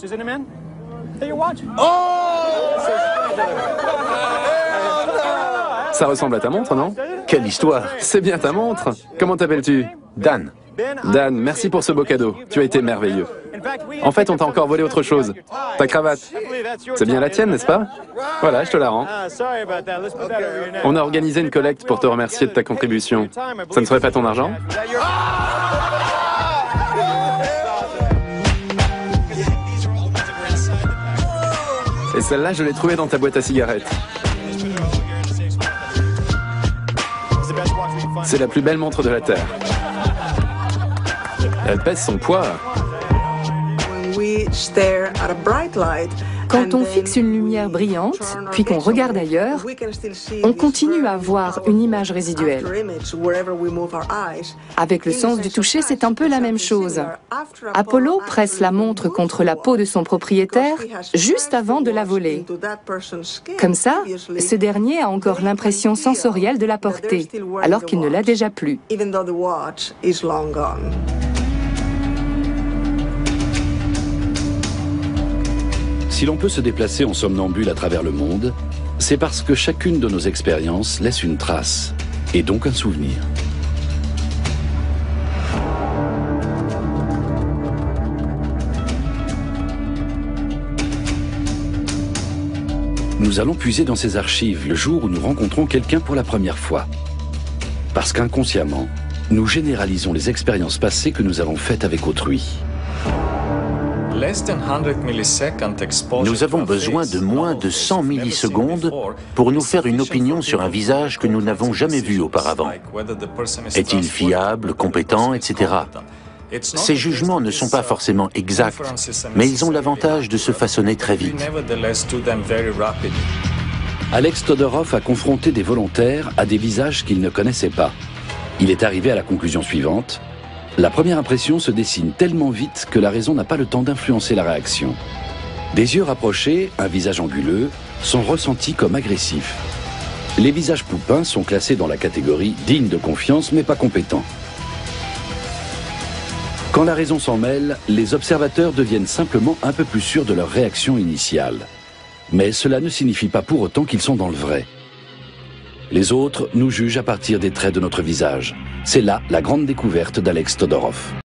Ça ressemble à ta montre, non? Quelle histoire! C'est bien ta montre. Comment t'appelles-tu? Dan. Dan, merci pour ce beau cadeau. Tu as été merveilleux. En fait, on t'a encore volé autre chose. Ta cravate. C'est bien la tienne, n'est-ce pas? Voilà, je te la rends. On a organisé une collecte pour te remercier de ta contribution. Ça ne serait pas ton argent? Et celle-là, je l'ai trouvée dans ta boîte à cigarettes. C'est la plus belle montre de la Terre. Elle pèse son poids. Quand on fixe une lumière brillante, puis qu'on regarde ailleurs, on continue à voir une image résiduelle. Avec le sens du toucher, c'est un peu la même chose. Apollo presse la montre contre la peau de son propriétaire juste avant de la voler. Comme ça, ce dernier a encore l'impression sensorielle de la porter, alors qu'il ne l'a déjà plus. Si l'on peut se déplacer en somnambule à travers le monde, c'est parce que chacune de nos expériences laisse une trace, et donc un souvenir. Nous allons puiser dans ces archives le jour où nous rencontrons quelqu'un pour la première fois. Parce qu'inconsciemment, nous généralisons les expériences passées que nous avons faites avec autrui. Nous avons besoin de moins de 100 millisecondes pour nous faire une opinion sur un visage que nous n'avons jamais vu auparavant. Est-il fiable, compétent, etc. Ces jugements ne sont pas forcément exacts, mais ils ont l'avantage de se façonner très vite. Alex Todorov a confronté des volontaires à des visages qu'il ne connaissait pas. Il est arrivé à la conclusion suivante. La première impression se dessine tellement vite que la raison n'a pas le temps d'influencer la réaction. Des yeux rapprochés, un visage anguleux, sont ressentis comme agressifs. Les visages poupins sont classés dans la catégorie digne de confiance mais pas compétent. Quand la raison s'en mêle, les observateurs deviennent simplement un peu plus sûrs de leur réaction initiale. Mais cela ne signifie pas pour autant qu'ils sont dans le vrai. Les autres nous jugent à partir des traits de notre visage. C'est là la grande découverte d'Alex Todorov.